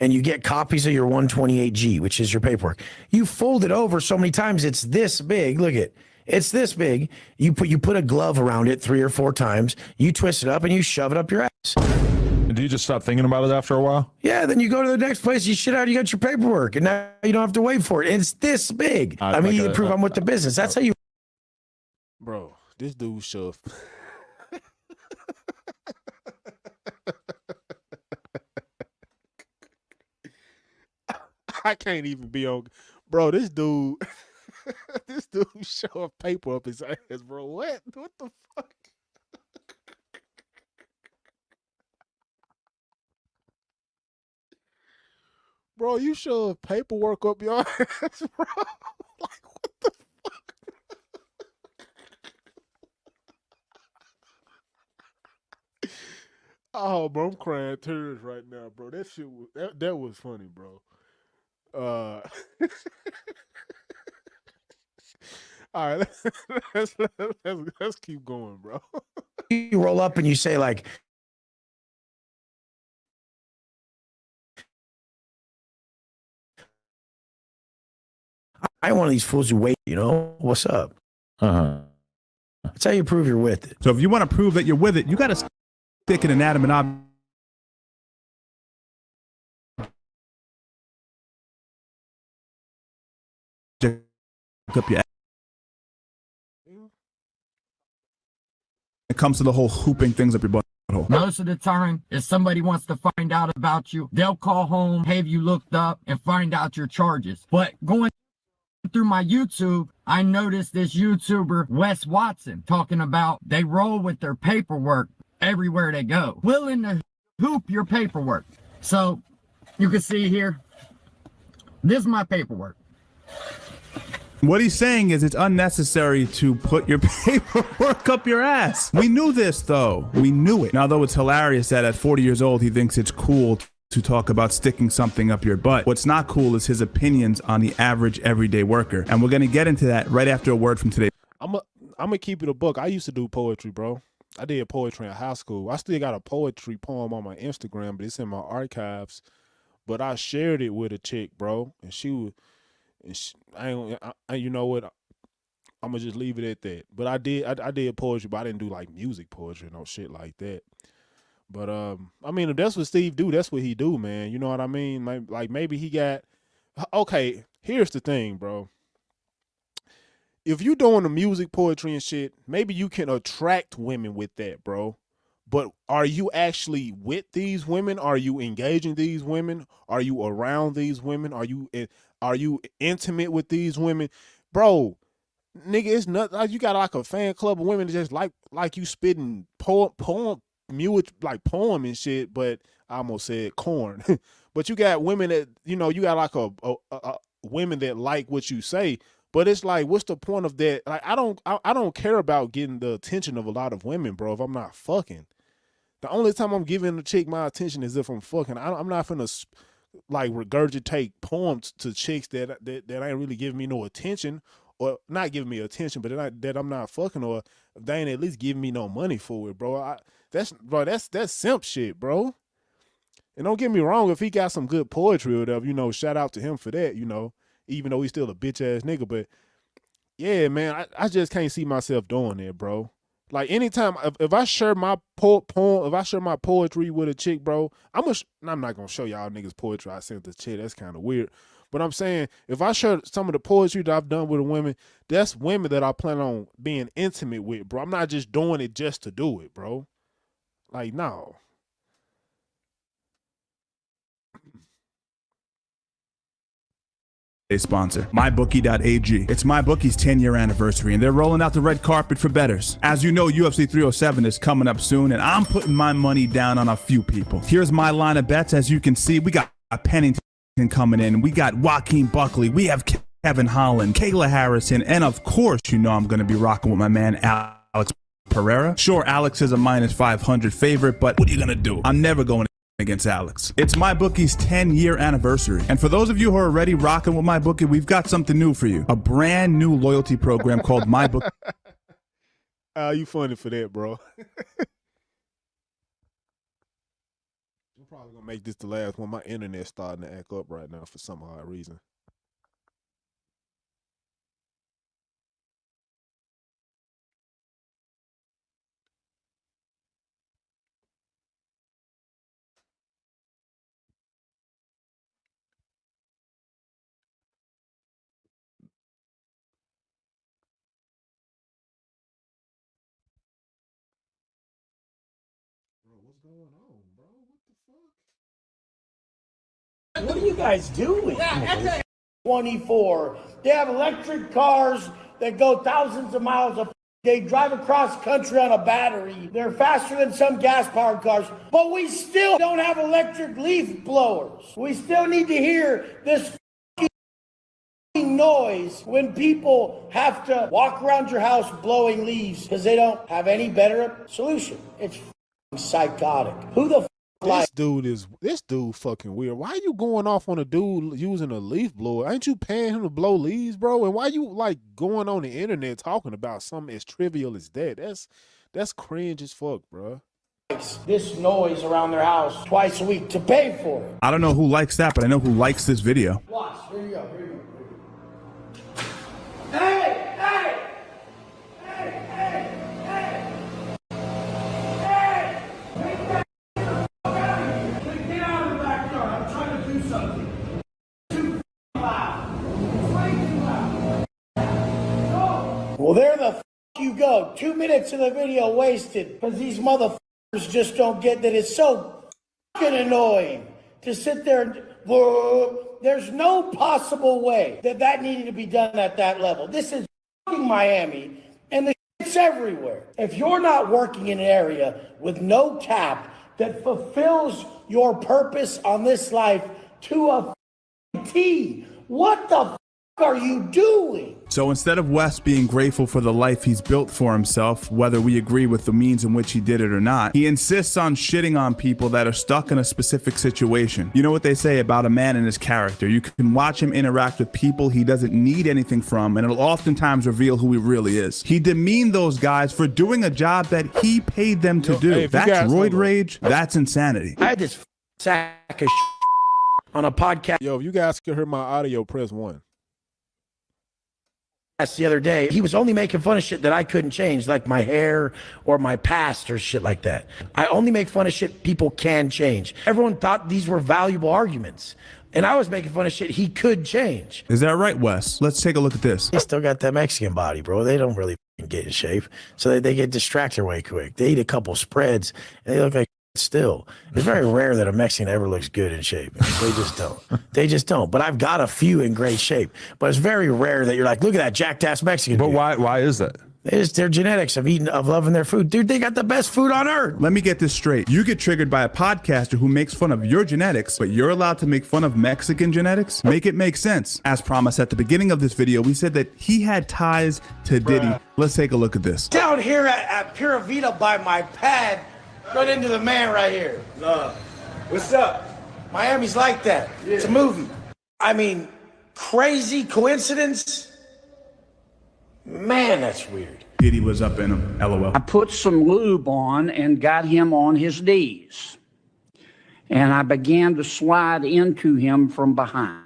Speaker 5: and you get copies of your 128G, which is your paperwork. You fold it over so many times, it's this big. Look at it's this big. You put a glove around it 3 or 4 times. You twist it up and you shove it up your ass.
Speaker 22: And do you just stop thinking about it after a while?
Speaker 5: Yeah, then you go to the next place, you shit out, you got your paperwork, and now you don't have to wait for it. It's this big. I mean, you prove I'm with the business. That's how you.
Speaker 2: bro, this dude shoved. I can't even be on, bro. This dude, this dude shoved paper up his ass, bro. What the fuck? Bro, you shoved paperwork up your ass, bro. Like, what the fuck? Oh, bro, I'm crying tears right now, bro. That shit was that was funny, bro. All right, let's keep going, bro.
Speaker 5: You roll up and you say like, I want one of these fools who wait, what's up? That's how you prove you're with it.
Speaker 21: So if you want to prove that you're with it, you got to stick an inanimate object up your ass. It comes to the whole hooping things up your butthole.
Speaker 4: Most of the time, if somebody wants to find out about you, they'll call home, have you looked up, and find out your charges. But going through my YouTube, I noticed this YouTuber, Wes Watson, talking about they roll with their paperwork everywhere they go, willing to hoop your paperwork. So you can see here, this is my paperwork.
Speaker 21: What he's saying is it's unnecessary to put your paperwork up your ass. We knew this, though. We knew it. Now, though it's hilarious that at 40 years old, he thinks it's cool to talk about sticking something up your butt. What's not cool is his opinions on the average everyday worker. And we're going to get into that right after a word from today.
Speaker 2: I'm going to keep it a book. I used to do poetry, bro. I did poetry in high school. I still got a poetry poem on my Instagram, but it's in my archives. But I shared it with a chick, bro. And she was... you know what? I'm gonna just leave it at that. But I did poetry, but I didn't do like music poetry, no shit like that. But I mean, if that's what Steve do, that's what he do, man. You know what I mean? Like maybe he got. Okay, here's the thing, bro. If you doing the music poetry and shit, maybe you can attract women with that, bro. But are you actually with these women? Are you engaging these women? Are you around these women? Are you intimate with these women? Bro, nigga, it's not like you got like a fan club of women that just like you spitting poem music, like poem and shit, but I almost said corn. But you got women that, you know, you got like a women that like what you say, but it's like, what's the point of that? Like, I don't care about getting the attention of a lot of women, bro, if I'm not fucking. The only time I'm giving a chick my attention is if I'm fucking. I'm not finna like regurgitate poems to chicks that ain't really giving me no attention, or not giving me attention, but that I'm not fucking, or they ain't at least giving me no money for it, bro. That's simp shit, bro. And don't get me wrong, if he got some good poetry or whatever, you know, shout out to him for that, you know, even though he's still a bitch ass nigga. But yeah, man, I just can't see myself doing that, bro. Like anytime, if I share my poem, if I share my poetry with a chick, bro, I'm not gonna show y'all niggas poetry I sent the chick. That's kind of weird. But I'm saying, if I share some of the poetry that I've done with a women, that's women that I plan on being intimate with, bro. I'm not just doing it just to do it, bro. Like, no.
Speaker 21: A sponsor, MyBookie.ag. It's MyBookie's 10-year anniversary, and they're rolling out the red carpet for bettors. As you know, UFC 307 is coming up soon, and I'm putting my money down on a few people. Here's my line of bets. As you can see, we got Pennington coming in. We got Joaquin Buckley. We have Kevin Holland, Kayla Harrison, and of course, you know I'm going to be rocking with my man Alex Pereira. Sure, Alex is a minus 500 favorite, but what are you going to do? I'm never going against Alex. It's MyBookie's 10-year anniversary. And for those of you who are already rocking with MyBookie, we've got something new for you. A brand new loyalty program called MyBookie.
Speaker 2: You funny for that, bro. I'm probably going to make this the last one. My internet's starting to act up right now for some odd reason. What's going on, bro? What the fuck?
Speaker 18: What are you guys doing? 24. They have electric cars that go thousands of miles a they drive across country on a battery. They're faster than some gas-powered cars, but we still don't have electric leaf blowers. We still need to hear this noise when people have to walk around your house blowing leaves because they don't have any better solution. It's psychotic. Who the
Speaker 2: this dude fucking weird. Why you going off on a dude using a leaf blower? Ain't you paying him to blow leaves, bro? And why you like going on the internet talking about something as trivial as that? That's cringe as fuck, bro.
Speaker 18: This noise around their house twice a week to pay for it.
Speaker 21: I don't know who likes that, but I know who likes this video.
Speaker 18: Watch. Here you go. Here you go. Hey! Well, there the you go. 2 minutes of the video wasted because these motherfuckers just don't get that it's so fucking annoying to sit there and there's no possible way that needed to be done at that level. This is fucking Miami and the shit's everywhere. If you're not working in an area with no cap that fulfills your purpose on this life to a T, what the are you doing?
Speaker 21: So instead of Wes being grateful for the life he's built for himself, whether we agree with the means in which he did it or not, he insists on shitting on people that are stuck in a specific situation. You know what they say about a man and his character. You can watch him interact with people he doesn't need anything from, and it'll oftentimes reveal who he really is. He demeaned those guys for doing a job that he paid them to do. That's roid rage. That's insanity.
Speaker 5: I had this sack of on a podcast.
Speaker 2: Yo, if you guys can hear my audio, press 1.
Speaker 5: The other day, he was only making fun of shit that I couldn't change, like my hair or my past or shit like that. I only make fun of shit people can change. Everyone thought these were valuable arguments, and I was making fun of shit he could change.
Speaker 21: Is that right, Wes? Let's take a look at this.
Speaker 5: They still got that Mexican body, bro. They don't really get in shape, so they get distracted way quick. They eat a couple spreads, and they look like still. It's very rare that a Mexican ever looks good in shape. They just don't. They just don't. But I've got a few in great shape. But it's very rare that you're like, look at that jacked ass Mexican.
Speaker 22: But
Speaker 5: dude.
Speaker 22: why is that?
Speaker 5: It's their genetics of loving their food. Dude, they got the best food on earth.
Speaker 21: Let me get this straight. You get triggered by a podcaster who makes fun of your genetics, but you're allowed to make fun of Mexican genetics? Make it make sense. As promised at the beginning of this video, we said that he had ties to Diddy. Let's take a look at this.
Speaker 18: Down here at Pura Vida by my pad, right into the man right here. What's up? Miami's like that. Yeah. It's a movie. I mean, crazy coincidence? Man, that's weird.
Speaker 21: Diddy was up in him, LOL.
Speaker 6: I put some lube on and got him on his knees. And I began to slide into him from behind.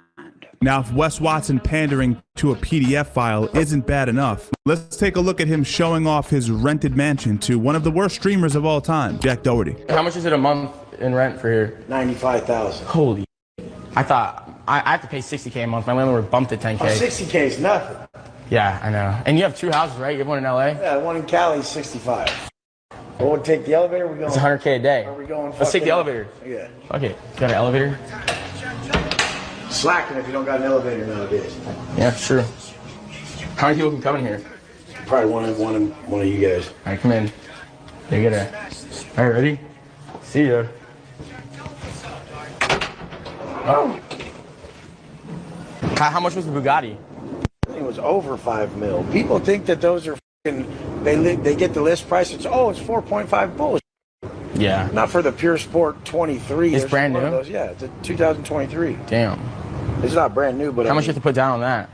Speaker 21: Now, if Wes Watson pandering to a PDF file isn't bad enough, let's take a look at him showing off his rented mansion to one of the worst streamers of all time, Jack Doherty.
Speaker 7: How much is it a month in rent for here?
Speaker 18: $95,000.
Speaker 7: Holy, I thought I have to pay $60K a month. My landlord bumped it $10K.
Speaker 18: Oh, $60K is nothing.
Speaker 7: Yeah, I know. And you have 2 houses, right? You have one in LA?
Speaker 18: Yeah, one in Cali is $65. We'll take the elevator. We're going.
Speaker 7: It's $100K a day.
Speaker 18: Are we going?
Speaker 7: Let's take the elevator.
Speaker 18: Yeah.
Speaker 7: Okay, you got an elevator?
Speaker 18: Slacking if you don't got an elevator nowadays.
Speaker 7: Yeah, sure. How many people can come in here?
Speaker 18: Probably one of you guys.
Speaker 7: All right, come in. You get it. All right, ready? See ya. Oh. How much was the Bugatti?
Speaker 18: I think it was over $5 million. People think that those are fucking, they get the list price. It's 4.5 bullshit.
Speaker 7: Yeah.
Speaker 18: Not for the Pure Sport 23.
Speaker 7: It's brand new?
Speaker 18: Yeah, it's a 2023.
Speaker 7: Damn.
Speaker 18: It's not brand new, but
Speaker 7: how much you have to put down on that?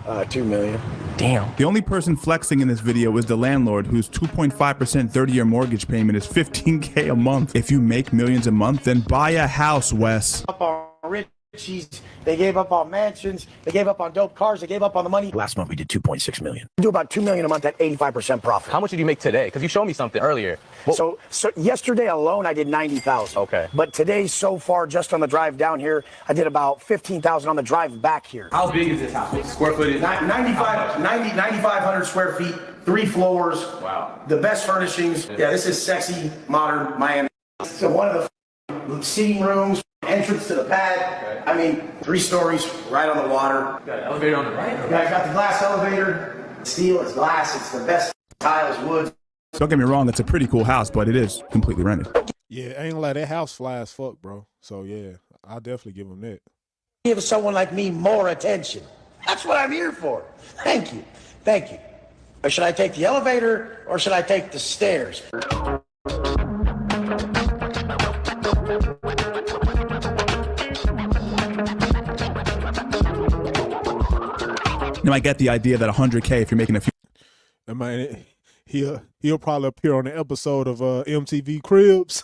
Speaker 18: $2 million.
Speaker 7: Damn.
Speaker 21: The only person flexing in this video is the landlord, whose 2.5% 30-year mortgage payment is $15K a month. If you make millions a month, then buy a house, Wes.
Speaker 18: Up on Richies, they gave up on mansions, they gave up on dope cars, they gave up on the money. Last month we did 2.6 million. We do about $2 million a month at 85% profit.
Speaker 7: How much did you make today? Because you showed me something earlier.
Speaker 18: So yesterday alone I did 90,000.
Speaker 7: Okay.
Speaker 18: But today so far, just on the drive down here, I did about 15,000 on the drive back here.
Speaker 7: How big is this house? Square footage?
Speaker 18: 9,500 square feet, 3 floors.
Speaker 7: Wow.
Speaker 18: The best furnishings. Yeah, this is sexy, modern Miami. So one of the seating rooms, entrance to the pad. Okay. I mean, 3 stories, right on the water.
Speaker 7: Got an elevator on the right?
Speaker 18: Yeah, I got the glass elevator. Steel, it's glass, it's the best tiles, wood.
Speaker 21: Don't get me wrong, it's a pretty cool house, but it is completely rented.
Speaker 2: Yeah, I ain't gonna lie, that house fly as fuck, bro. So yeah, I'll definitely give him that.
Speaker 18: Give someone like me more attention. That's what I'm here for. Thank you. Thank you. Or should I take the elevator or should I take the stairs?
Speaker 21: Now I get the idea that 100K if you're making a few.
Speaker 2: I mean, he'll probably appear on the episode of MTV Cribs.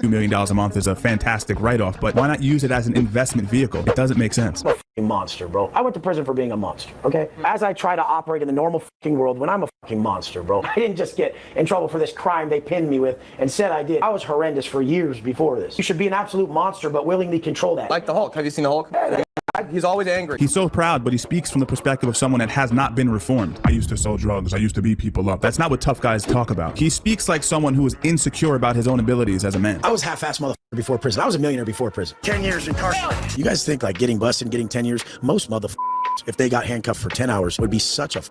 Speaker 21: $2 million a month is a fantastic write-off, but why not use it as an investment vehicle? It doesn't make sense.
Speaker 18: I'm a fucking monster, bro. I went to prison for being a monster, okay? As I try to operate in the normal fucking world, when I'm a fucking monster, bro. I didn't just get in trouble for this crime they pinned me with and said I did. I was horrendous for years before this. You should be an absolute monster, but willingly control that.
Speaker 7: Like the Hulk. Have you seen the Hulk?
Speaker 10: He's always angry.
Speaker 21: He's so proud, but he speaks from the perspective of someone that has not been reformed. I used to sell drugs. I used to beat people up. That's not what tough guys talk about. He speaks like someone who is insecure about his own abilities as a man.
Speaker 5: I was half-assed motherfucker before prison. I was a millionaire before prison. 10 years incarcerated. You guys think like getting busted and getting 10 years? Most motherfuckers, if they got handcuffed for 10 hours, would be such a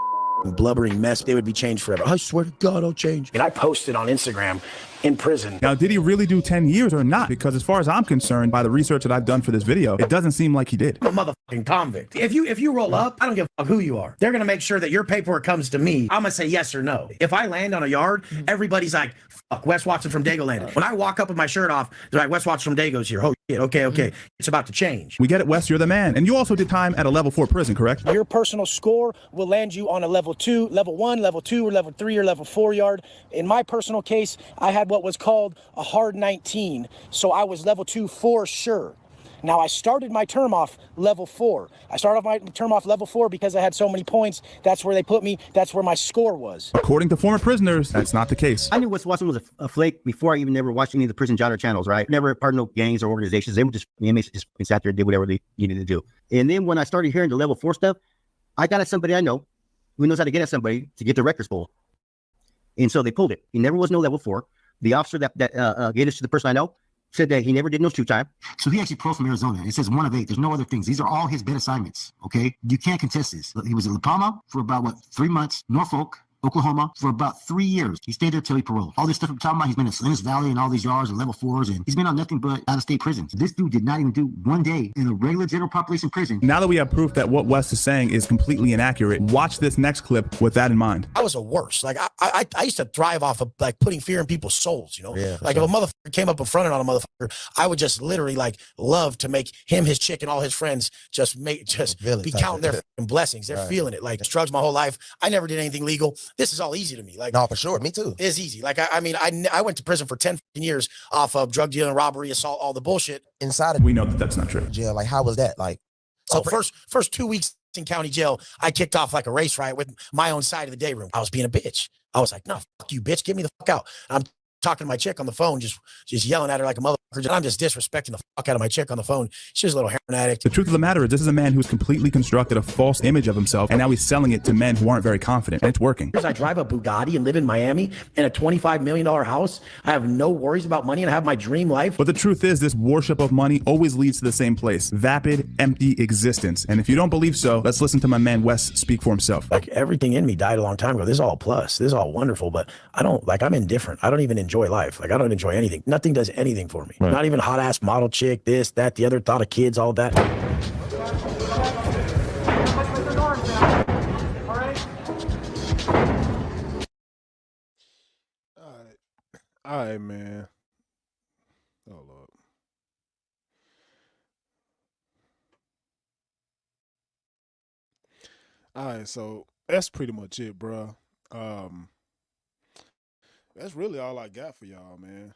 Speaker 5: blubbering mess. They would be changed forever. I swear to God, I'll change. And I posted on Instagram in prison.
Speaker 21: Now, did he really do 10 years or not? Because as far as I'm concerned, by the research that I've done for this video, it doesn't seem like he did.
Speaker 5: I'm a motherfucking convict. If you roll up, I don't give a fuck who you are. They're gonna make sure that your paperwork comes to me. I'm gonna say yes or no. If I land on a yard, everybody's like, fuck, Wes Watson from Dago landed. When I walk up with my shirt off, they're like, Wes Watson from Dago's here. Oh shit, okay. It's about to change.
Speaker 21: We get it, Wes, you're the man. And you also did time at a level 4 prison, correct?
Speaker 5: Your personal score will land you on a level 2, level 1, level 2, or level 3, or level 4 yard. In my personal case, I had what was called a hard 19, so I was level 2 for sure. Now, I started my term off level 4. I started off my term off level 4 because I had so many points. That's where they put me. That's where my score was.
Speaker 21: According to former prisoners, that's not the case.
Speaker 11: I knew Wes Watson was a flake before I even ever watched any of the prison genre channels, right? Never part of no gangs or organizations. They were just, the inmates just sat there and did whatever they needed to do. And then when I started hearing the level 4 stuff, I got at somebody I know who knows how to get at somebody to get the records pulled. And so they pulled it. He never was no level 4. The officer that gave us to the person I know said that he never did no shoot time.
Speaker 23: So he actually pro from Arizona. It says 1 of 8. There's no other things. These are all his bid assignments. Okay, you can't contest this. He was in La Palma for about 3 months. Norfolk, Oklahoma for about 3 years. He stayed there till he paroled. All this stuff I'm talking about, he's been in Salinas Valley and all these yards and level 4s, and he's been on nothing but out-of-state prisons. This dude did not even do 1 day in a regular general population prison.
Speaker 21: Now that we have proof that what Wes is saying is completely inaccurate, watch this next clip with that in mind.
Speaker 5: I was a worst. Like I used to thrive off of like putting fear in people's souls, you know? Yeah, like if a motherfucker came up in front on a motherfucker, I would just literally like love to make him, his chick, and all his friends just be counting their fucking blessings. They're feeling it. Like drugs my whole life. I never did anything legal. This is all easy to me. Like,
Speaker 24: no, for sure. Me too.
Speaker 5: It's easy. Like, I mean, I went to prison for 10 years off of drug dealing, robbery, assault, all the bullshit.
Speaker 24: Inside of
Speaker 21: we know that that's not true.
Speaker 24: jail, like, how was that? Like,
Speaker 5: so first 2 weeks in county jail, I kicked off like a race riot with my own side of the day room. I was being a bitch. I was like, no, fuck you, bitch. Get me the fuck out. I'm talking to my chick on the phone, just yelling at her like a motherfucker. I'm just disrespecting the fuck out of my chick on the phone. She was a little heroin addict.
Speaker 21: The truth of the matter is this is a man who's completely constructed a false image of himself, and now he's selling it to men who aren't very confident, and it's working.
Speaker 5: I drive a Bugatti and live in Miami in a $25 million house. I have no worries about money and I have my dream life.
Speaker 21: But the truth is this worship of money always leads to the same place, vapid, empty existence. And if you don't believe so, let's listen to my man Wes speak for himself.
Speaker 5: Like everything in me died a long time ago. This is all a plus. This is all wonderful, but I'm indifferent. I don't even enjoy life. Like I don't enjoy anything. Nothing does anything for me. Right. Not even hot ass model chick, this, that, the other, thought of kids, all that.
Speaker 2: All right, man. Hold up. All right, so that's pretty much it, bro. That's really all I got for y'all, man.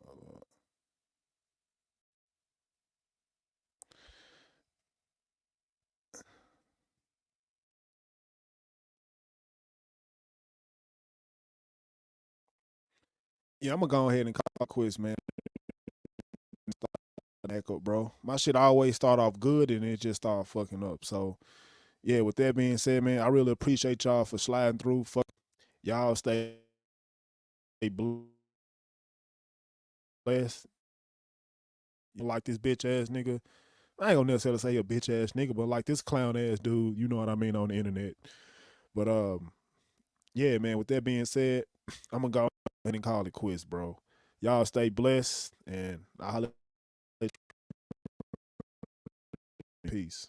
Speaker 2: Hold up. Yeah, I'm gonna go ahead and call a quiz, man. Back up, bro. My shit always start off good and it just start fucking up. So, yeah, with that being said, man, I really appreciate y'all for sliding through. Fuck, y'all stay blessed. You like this bitch ass nigga? I ain't gonna necessarily say a bitch ass nigga, but like this clown ass dude, you know what I mean, on the internet. But yeah, man, with that being said, I'm gonna go ahead and call it quits, bro. Y'all stay blessed and I'll let you. Peace.